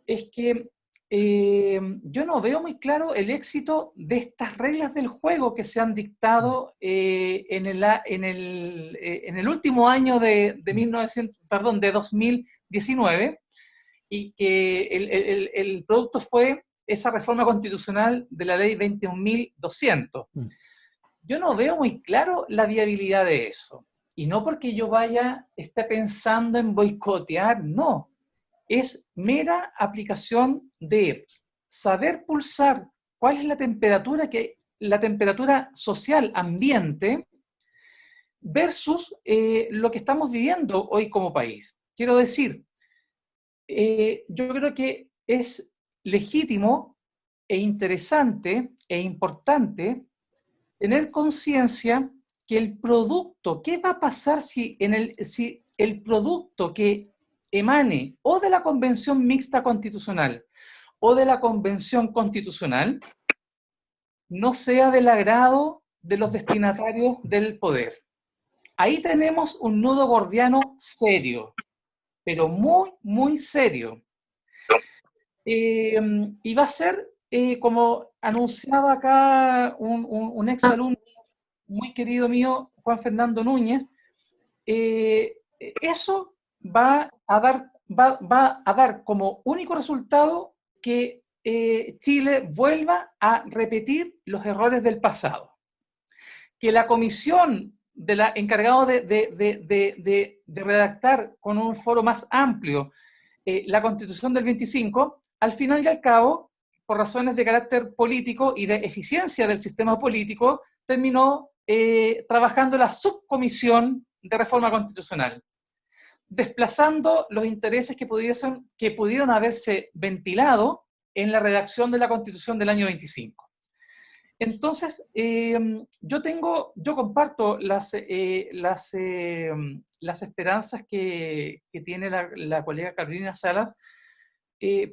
es que yo no veo muy claro el éxito de estas reglas del juego que se han dictado en el último año de 2019, y que el producto fue esa reforma constitucional de la ley 21.200. Yo no veo muy claro la viabilidad de eso. Y no porque yo esté pensando en boicotear, no. Es mera aplicación de saber pulsar cuál es la temperatura social ambiente versus lo que estamos viviendo hoy como país. Quiero decir, yo creo que es legítimo e interesante e importante tener conciencia que el producto, ¿qué va a pasar si el producto que emane o de la Convención Mixta Constitucional o de la Convención Constitucional no sea del agrado de los destinatarios del poder? Ahí tenemos un nudo gordiano serio, pero muy, muy serio. Y va a ser, como anunciaba acá un exalumno muy querido mío, Juan Fernando Núñez, eso va a dar como único resultado que Chile vuelva a repetir los errores del pasado. Que la comisión encargado de redactar con un foro más amplio la Constitución del 25, al final y al cabo, por razones de carácter político y de eficiencia del sistema político, terminó trabajando la subcomisión de reforma constitucional, desplazando los intereses que pudieron haberse ventilado en la redacción de la Constitución del año 25. Entonces, yo comparto las esperanzas que tiene la colega Carolina Salas,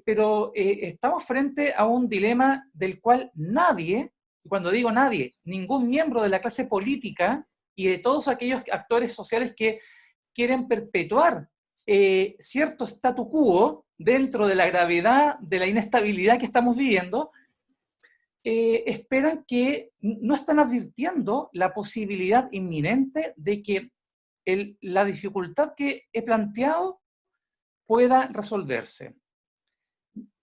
pero estamos frente a un dilema del cual nadie, y cuando digo nadie, ningún miembro de la clase política y de todos aquellos actores sociales que quieren perpetuar cierto statu quo dentro de la gravedad de la inestabilidad que estamos viviendo, esperan que no están advirtiendo la posibilidad inminente de que la dificultad que he planteado pueda resolverse.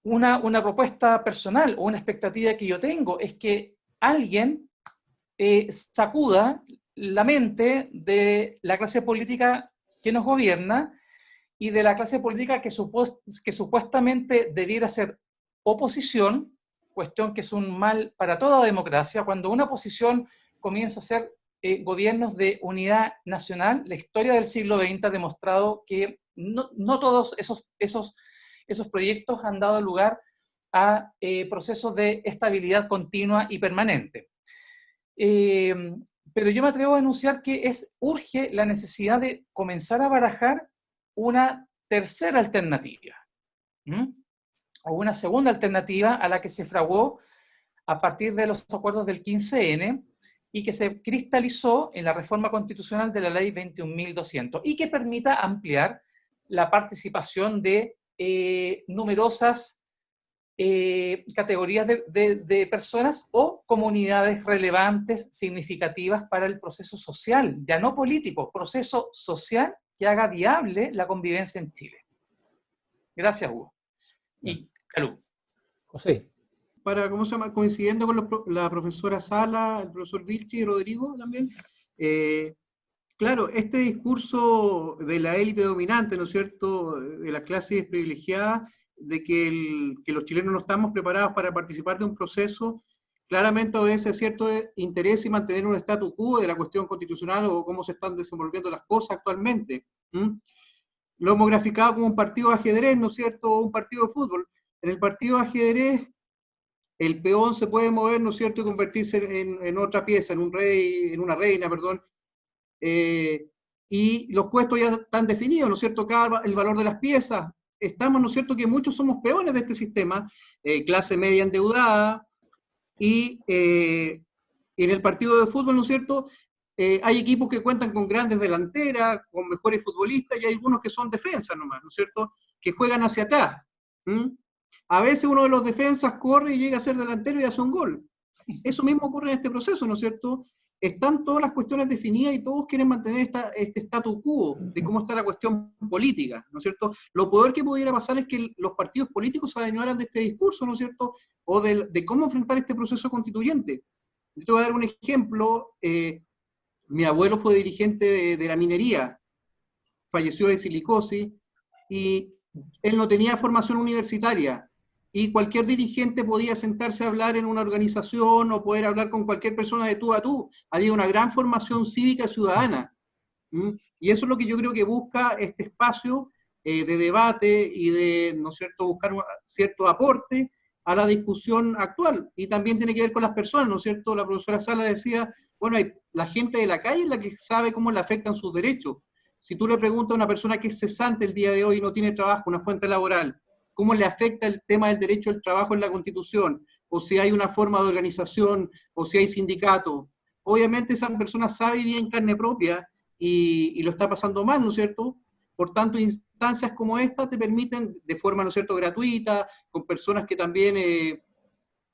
Una propuesta personal o una expectativa que yo tengo es que alguien sacuda la mente de la clase política que nos gobierna y de la clase política que supuestamente debiera ser oposición, cuestión que es un mal para toda democracia. Cuando una oposición comienza a ser gobiernos de unidad nacional, la historia del siglo XX ha demostrado que no todos esos proyectos han dado lugar a procesos de estabilidad continua y permanente. Pero yo me atrevo a denunciar que urge la necesidad de comenzar a barajar una tercera alternativa, o una segunda alternativa a la que se fraguó a partir de los acuerdos del 15N y que se cristalizó en la reforma constitucional de la ley 21.200 y que permita ampliar la participación de numerosas categorías de personas o comunidades relevantes, significativas para el proceso social, ya no político, proceso social que haga viable la convivencia en Chile. Gracias, Hugo. Y Calú. José. Para, ¿cómo se llama? Coincidiendo con la profesora Sala, el profesor Vilchi y Rodrigo también, claro, este discurso de la élite dominante, ¿no es cierto?, de las clases privilegiadas, de que los chilenos no estamos preparados para participar de un proceso, claramente obedece a cierto interés y mantener un statu quo de la cuestión constitucional o cómo se están desenvolviendo las cosas actualmente. Lo hemos graficado como un partido de ajedrez, ¿no es cierto?, o un partido de fútbol. En el partido de ajedrez, el peón se puede mover, ¿no es cierto?, y convertirse en otra pieza, en un rey, en una reina, perdón, y los puestos ya están definidos, ¿no es cierto?, el valor de las piezas. Estamos, ¿no es cierto?, que muchos somos peones de este sistema, clase media endeudada, y en el partido de fútbol, ¿no es cierto?, hay equipos que cuentan con grandes delanteras, con mejores futbolistas, y hay algunos que son defensas nomás, ¿no es cierto?, que juegan hacia atrás. A veces uno de los defensas corre y llega a ser delantero y hace un gol. Eso mismo ocurre en este proceso, ¿no es cierto? Están todas las cuestiones definidas y todos quieren mantener este statu quo de cómo está la cuestión política, ¿no es cierto? Lo peor que pudiera pasar es que los partidos políticos se adueñaran de este discurso, ¿no es cierto? O de cómo enfrentar este proceso constituyente. Yo te voy a dar un ejemplo. Mi abuelo fue dirigente de la minería, falleció de silicosis, y él no tenía formación universitaria, y cualquier dirigente podía sentarse a hablar en una organización o poder hablar con cualquier persona de tú a tú. Había una gran formación cívica ciudadana. Y eso es lo que yo creo que busca este espacio de debate y de, ¿no es cierto?, buscar cierto aporte a la discusión actual. Y también tiene que ver con las personas, ¿no es cierto? La profesora Sala decía, bueno, la gente de la calle es la que sabe cómo le afectan sus derechos. Si tú le preguntas a una persona que es cesante el día de hoy y no tiene trabajo, una fuente laboral, cómo le afecta el tema del derecho al trabajo en la Constitución, o si hay una forma de organización, o si hay sindicato, obviamente esa persona sabe bien en carne propia y lo está pasando mal, ¿no es cierto? Por tanto, instancias como esta te permiten, de forma, ¿no es cierto?, gratuita, con personas que también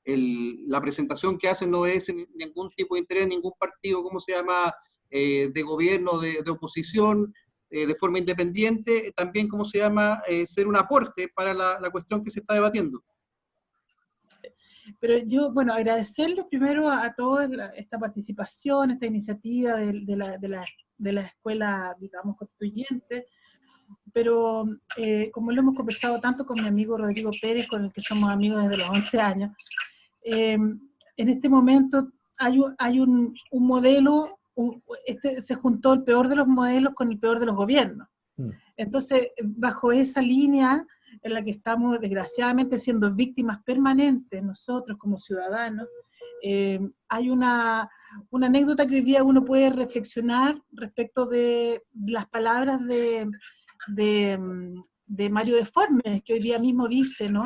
la presentación que hacen no obedece ningún tipo de interés, ningún partido, ¿cómo se llama?, de gobierno, de oposición, de forma independiente, también, ¿cómo se llama?, ser un aporte para la cuestión que se está debatiendo. Pero yo, bueno, agradecerles primero a toda esta participación, esta iniciativa de la escuela, digamos, constituyente, pero como lo hemos conversado tanto con mi amigo Rodrigo Pérez, con el que somos amigos desde los 11 años, en este momento hay un modelo, se juntó el peor de los modelos con el peor de los gobiernos. Entonces, bajo esa línea en la que estamos desgraciadamente siendo víctimas permanentes nosotros como ciudadanos, hay una anécdota que hoy día uno puede reflexionar respecto de las palabras de Mario Deformes, que hoy día mismo dice, ¿no?,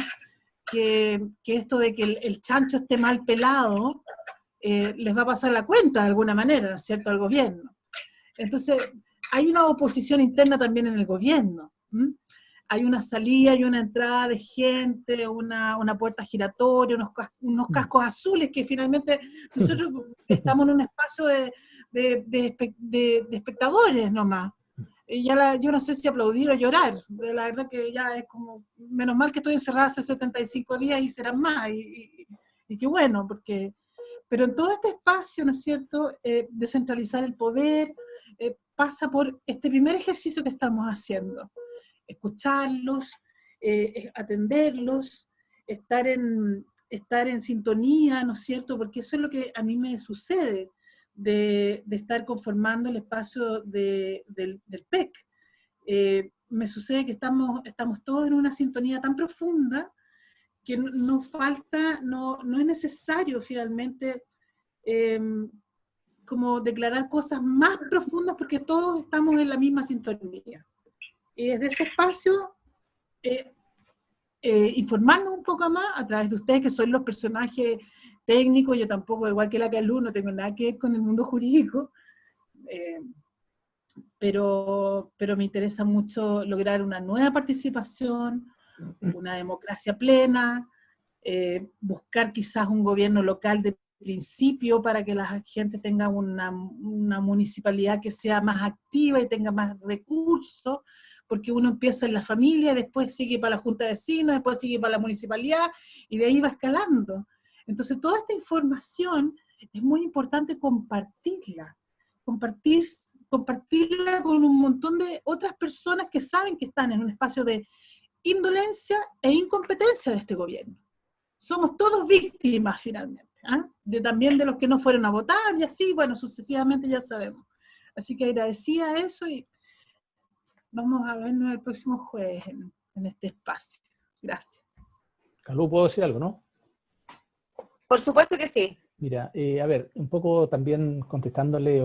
que esto de que el chancho esté mal pelado les va a pasar la cuenta de alguna manera, ¿no es cierto?, al gobierno. Entonces, hay una oposición interna también en el gobierno. Hay una salida y una entrada de gente, una puerta giratoria, unos cascos azules que finalmente nosotros estamos en un espacio de espectadores nomás. Yo no sé si aplaudir o llorar, la verdad que ya es como, menos mal que estoy encerrada hace 75 días y serán más, y qué bueno, porque pero en todo este espacio, ¿no es cierto?, descentralizar el poder pasa por este primer ejercicio que estamos haciendo. Escucharlos, atenderlos, estar en sintonía, ¿no es cierto?, porque eso es lo que a mí me sucede de estar conformando el espacio del PEC. Me sucede que estamos todos en una sintonía tan profunda que no falta, no es necesario finalmente como declarar cosas más profundas porque todos estamos en la misma sintonía. Y desde ese espacio, informarnos un poco más a través de ustedes que son los personajes técnicos. Yo tampoco, igual que la Calú, no tengo nada que ver con el mundo jurídico, pero me interesa mucho lograr una nueva participación, una democracia plena, buscar quizás un gobierno local de principio para que la gente tenga una municipalidad que sea más activa y tenga más recursos, porque uno empieza en la familia, después sigue para la junta de vecinos, después sigue para la municipalidad, y de ahí va escalando. Entonces toda esta información es muy importante compartirla con un montón de otras personas que saben que están en un espacio de indolencia e incompetencia de este gobierno. Somos todos víctimas finalmente, también de los que no fueron a votar y así, bueno, sucesivamente ya sabemos. Así que agradecida eso y vamos a vernos el próximo jueves en este espacio. Gracias. Calú, ¿puedo decir algo, no? Por supuesto que sí. Mira, a ver, un poco también contestándole y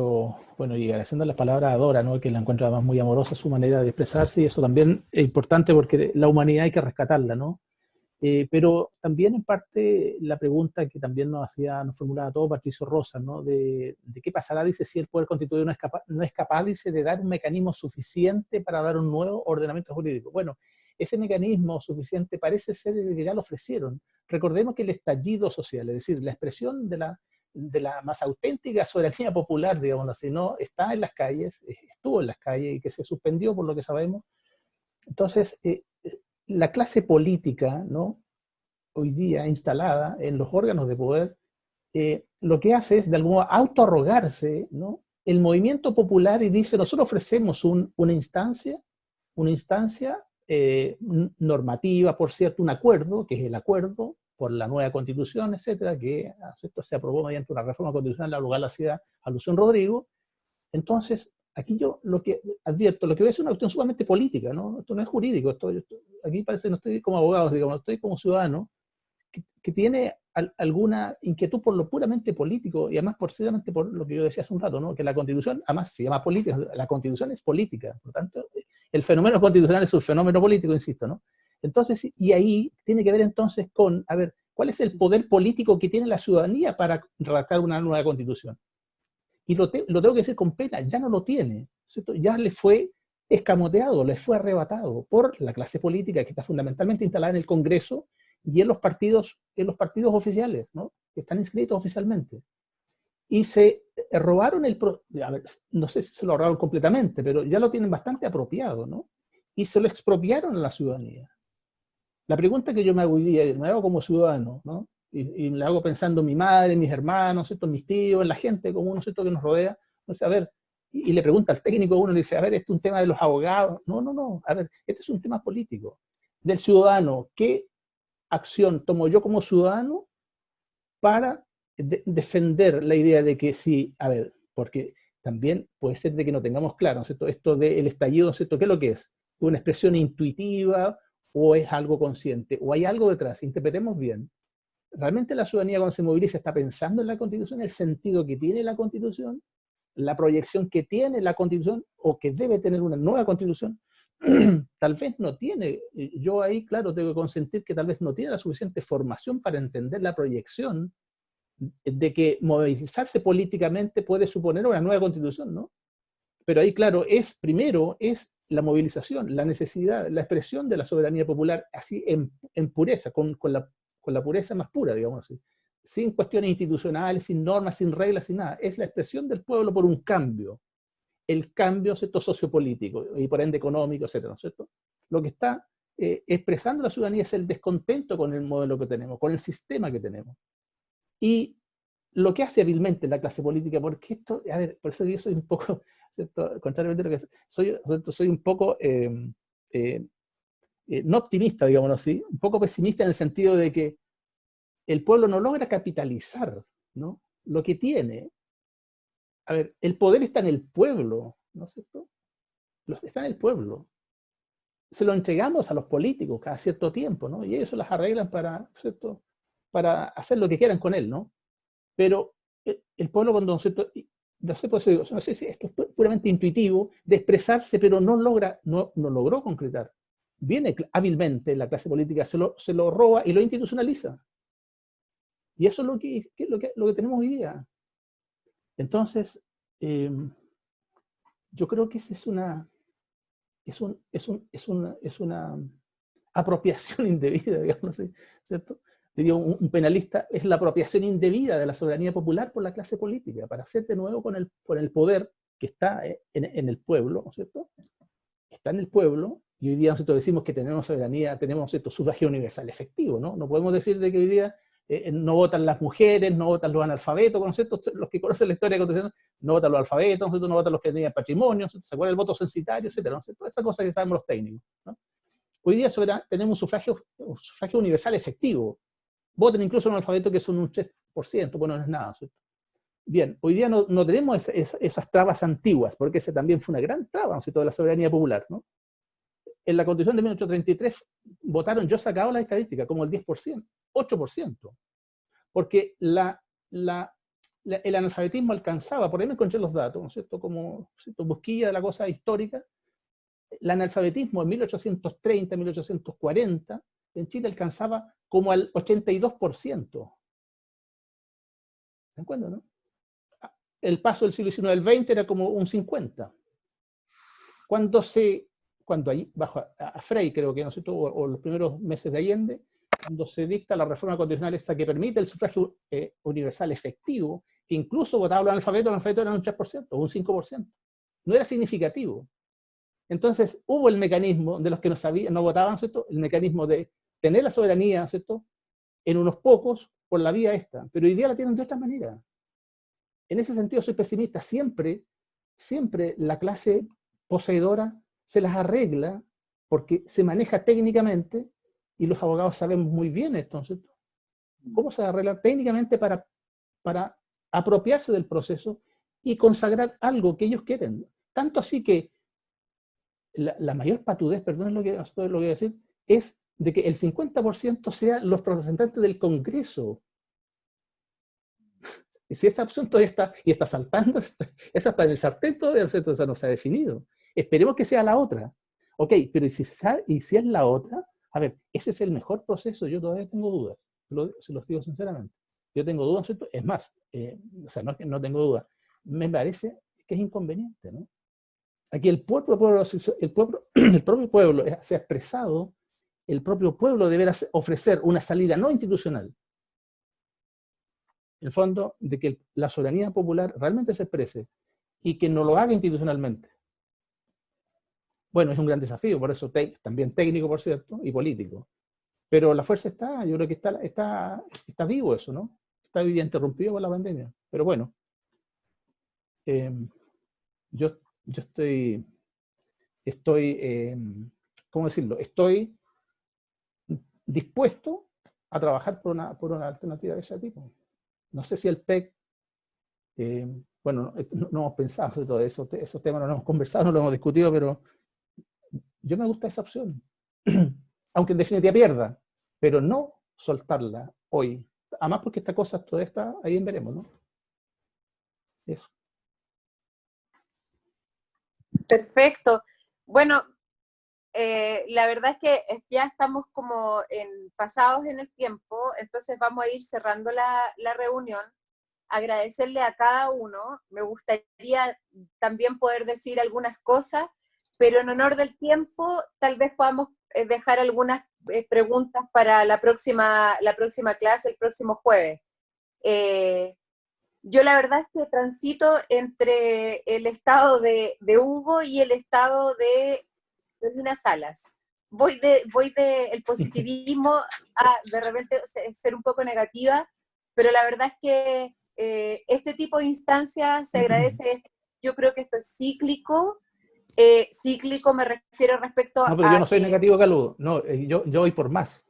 agradeciendo las palabras a Dora, ¿no? Que la encuentro además muy amorosa su manera de expresarse, y eso también es importante porque la humanidad hay que rescatarla, ¿no? Pero también en parte la pregunta que también nos formulaba todo Patricio Rosa, ¿no? De qué pasará, dice, si el poder constituido no es capaz, dice, de dar un mecanismo suficiente para dar un nuevo ordenamiento jurídico. Bueno, ese mecanismo suficiente parece ser el que ya lo ofrecieron. Recordemos que el estallido social, es decir, la expresión de la más auténtica soberanía popular, digamos así, ¿no? Está en las calles, estuvo en las calles y que se suspendió por lo que sabemos. Entonces, la clase política, ¿no?, hoy día instalada en los órganos de poder, lo que hace es de algún modo autoarrogarse, ¿no?, el movimiento popular, y dice, nosotros ofrecemos una instancia normativa, por cierto, un acuerdo, que es el acuerdo por la nueva constitución, etcétera, que esto se aprobó mediante una reforma constitucional, a lo cual hacía alusión Rodrigo. Entonces, aquí yo lo que advierto, lo que voy a decir es una cuestión sumamente política, ¿no? Esto no es jurídico, aquí parece que no estoy como abogado, digamos, estoy como ciudadano, que tiene alguna inquietud por lo puramente político, y además precisamente por lo que yo decía hace un rato, ¿no? Que la Constitución, además se llama política, la Constitución es política, por lo tanto, el fenómeno constitucional es un fenómeno político, insisto, ¿no? Entonces, y ahí tiene que ver entonces con, a ver, ¿cuál es el poder político que tiene la ciudadanía para redactar una nueva Constitución? Y lo tengo que decir con pena, ya no lo tiene, ¿cierto? Ya le fue escamoteado, le fue arrebatado por la clase política que está fundamentalmente instalada en el Congreso y en los partidos oficiales, ¿no?, que están inscritos oficialmente. Y se robaron a ver, no sé si se lo robaron completamente, pero ya lo tienen bastante apropiado, ¿no? Y se lo expropiaron a la ciudadanía. La pregunta que yo me hago hoy día, me hago como ciudadano, ¿no?, y me la hago pensando en mi madre, en mis hermanos, ¿cierto?, en mis tíos, en la gente común, ¿cierto?, que nos rodea. Entonces, a ver, y le pregunta al técnico, uno le dice, a ver, ¿esto es un tema de los abogados? No, a ver, este es un tema político. Del ciudadano, ¿qué acción tomo yo como ciudadano para defender la idea de que sí, a ver, porque también puede ser de que no tengamos claro, ¿cierto?, esto del estallido, ¿cierto?, ¿qué es lo que es? ¿Una expresión intuitiva o es algo consciente? ¿O hay algo detrás? Interpretemos bien. ¿Realmente la ciudadanía, cuando se moviliza, está pensando en la Constitución, el sentido que tiene la Constitución, la proyección que tiene la Constitución o que debe tener una nueva Constitución? Tal vez no tiene. Yo ahí, claro, tengo que consentir que tal vez no tiene la suficiente formación para entender la proyección de que movilizarse políticamente puede suponer una nueva Constitución, ¿no? Pero ahí, claro, primero es la movilización, la necesidad, la expresión de la soberanía popular, así en pureza, con la pureza más pura, digamos así, sin cuestiones institucionales, sin normas, sin reglas, sin nada. Es la expresión del pueblo por un cambio, el cambio, ¿cierto?, sociopolítico y por ende económico, etcétera, ¿no es cierto? Lo que está expresando la ciudadanía es el descontento con el modelo que tenemos, con el sistema que tenemos. Y lo que hace hábilmente la clase política, porque esto, a ver, por eso yo soy un poco, ¿cierto? Contrariamente a lo que soy un poco, no optimista, digámoslo así, un poco pesimista en el sentido de que el pueblo no logra capitalizar, ¿no?, lo que tiene. A ver, el poder está en el pueblo, ¿no es cierto? Está en el pueblo. Se lo entregamos a los políticos cada cierto tiempo, ¿no? Y ellos se las arreglan para, ¿cierto?, para hacer lo que quieran con él, ¿no? Pero el pueblo, cuando, ¿cierto?, no sé, por eso digo, no sé si esto es puramente intuitivo, de expresarse, pero no logró concretar. Viene hábilmente la clase política, se lo roba y lo institucionaliza. Y eso es lo que tenemos hoy día. Entonces, yo creo que esa es una apropiación indebida, digamos así, ¿cierto? Diría un penalista, es la apropiación indebida de la soberanía popular por la clase política, para hacer de nuevo con el poder que está en el pueblo, ¿no es cierto? Está en el pueblo, y hoy día nosotros decimos que tenemos soberanía, tenemos, ¿cierto?, sufragio universal efectivo, ¿no? No podemos decir de que hoy día no votan las mujeres, no votan los analfabetos, ¿no es cierto? Los que conocen la historia constitucional, no votan los alfabetos, ¿no es cierto?, no votan los que tenían patrimonio, ¿no? ¿Se acuerdan el voto censitario, etcétera, ¿no es cierto? Esa cosa que sabemos los técnicos, ¿no? Hoy día tenemos un sufragio universal efectivo. Voten incluso los analfabetos, que son un 3%, bueno, no es nada, ¿cierto? Bien, hoy día no tenemos esas trabas antiguas, porque esa también fue una gran traba, ¿no es cierto?, de la soberanía popular, ¿no? En la Constitución de 1833 votaron, yo he sacado las estadísticas, como el 10%, 8%, porque el analfabetismo alcanzaba, por ahí me encontré los datos, ¿no es cierto?, como, ¿cierto?, busquilla de la cosa histórica, el analfabetismo en 1830, 1840, en Chile alcanzaba como al 82%. ¿Se acuerdan, no? El paso del siglo XIX al XX era como un 50%. Cuando ahí, bajo a Frei, creo que, ¿no es cierto?, o los primeros meses de Allende, cuando se dicta la reforma constitucional esta que permite el sufragio universal efectivo, que incluso votaban los analfabetos eran un 3% o un 5%. No era significativo. Entonces hubo el mecanismo de los que no votaban, ¿cierto?, el mecanismo de tener la soberanía, ¿cierto?, en unos pocos por la vía esta, pero hoy día la tienen de otra manera. En ese sentido soy pesimista. Siempre la clase poseedora se las arregla porque se maneja técnicamente, y los abogados sabemos muy bien esto, ¿cierto? Cómo se arregla técnicamente para apropiarse del proceso y consagrar algo que ellos quieren. Tanto así que la mayor patudez, perdón lo que voy a decir, es de que el 50% sean los representantes del Congreso. Y si esa opción todavía está saltando, esa está en el sartén todavía, ¿cierto? Esa no se ha definido. Esperemos que sea la otra. Ok, pero ¿y si es la otra? A ver, ese es el mejor proceso. Yo todavía tengo dudas. Se los digo sinceramente. Yo tengo dudas, ¿cierto? Es más, o sea, no es que no tengo dudas. Me parece que es inconveniente, ¿no? Aquí el propio pueblo se ha expresado, el propio pueblo deberá ofrecer una salida no institucional. En el fondo, de que la soberanía popular realmente se exprese y que no lo haga institucionalmente. Bueno, es un gran desafío, por eso también técnico, por cierto, y político. Pero la fuerza está, yo creo que está vivo eso, ¿no? Está vivo, interrumpido por la pandemia. Pero bueno, yo estoy, ¿cómo decirlo? Estoy dispuesto a trabajar por una alternativa de ese tipo. No sé si el PEC, bueno, no hemos pensado de todo eso, esos temas no los hemos conversado, no los hemos discutido, pero yo me gusta esa opción. Aunque en definitiva pierda, pero no soltarla hoy. Además porque esta cosa toda está ahí en veremos, ¿no? Eso. Perfecto. Bueno, la verdad es que ya estamos como pasados en el tiempo, entonces vamos a ir cerrando la reunión. Agradecerle a cada uno. Me gustaría también poder decir algunas cosas, pero en honor del tiempo, tal vez podamos dejar algunas preguntas para la próxima clase, el próximo jueves. Yo la verdad es que transito entre el estado de Hugo y el estado de Lina Salas. Voy de el positivismo a de repente ser un poco negativa, pero la verdad es que este tipo de instancias se agradece. Yo creo que esto es cíclico. Cíclico me refiero respecto No, pero yo no soy que negativo, Calú. No, yo voy por más.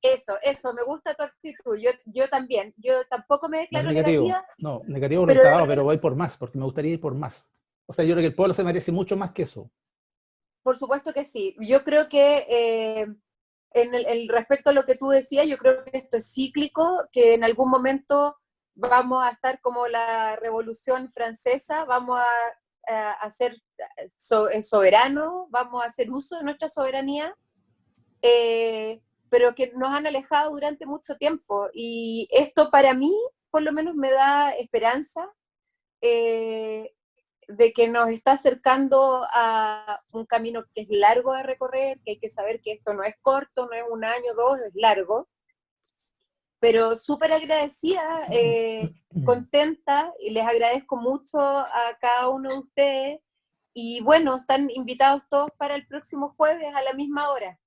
eso, me gusta tu actitud. Yo también. Yo tampoco me No es declaro negativo. negativa, No, negativo no pero está dado, pero voy por más, porque me gustaría ir por más. O sea, yo creo que el pueblo se merece mucho más que eso. por supuesto que sí. Yo creo que respecto a lo que tú decías, yo creo que esto es cíclico, que en algún momento vamos a estar como la Revolución Francesa, vamos a ser soberanos, vamos a hacer uso de nuestra soberanía, pero que nos han alejado durante mucho tiempo. Y esto para mí, por lo menos, me da esperanza de que nos está acercando a un camino que es largo de recorrer, que hay que saber que esto no es corto, no es un año, dos, es largo, pero súper agradecida, contenta, y les agradezco mucho a cada uno de ustedes, y bueno, están invitados todos para el próximo jueves a la misma hora.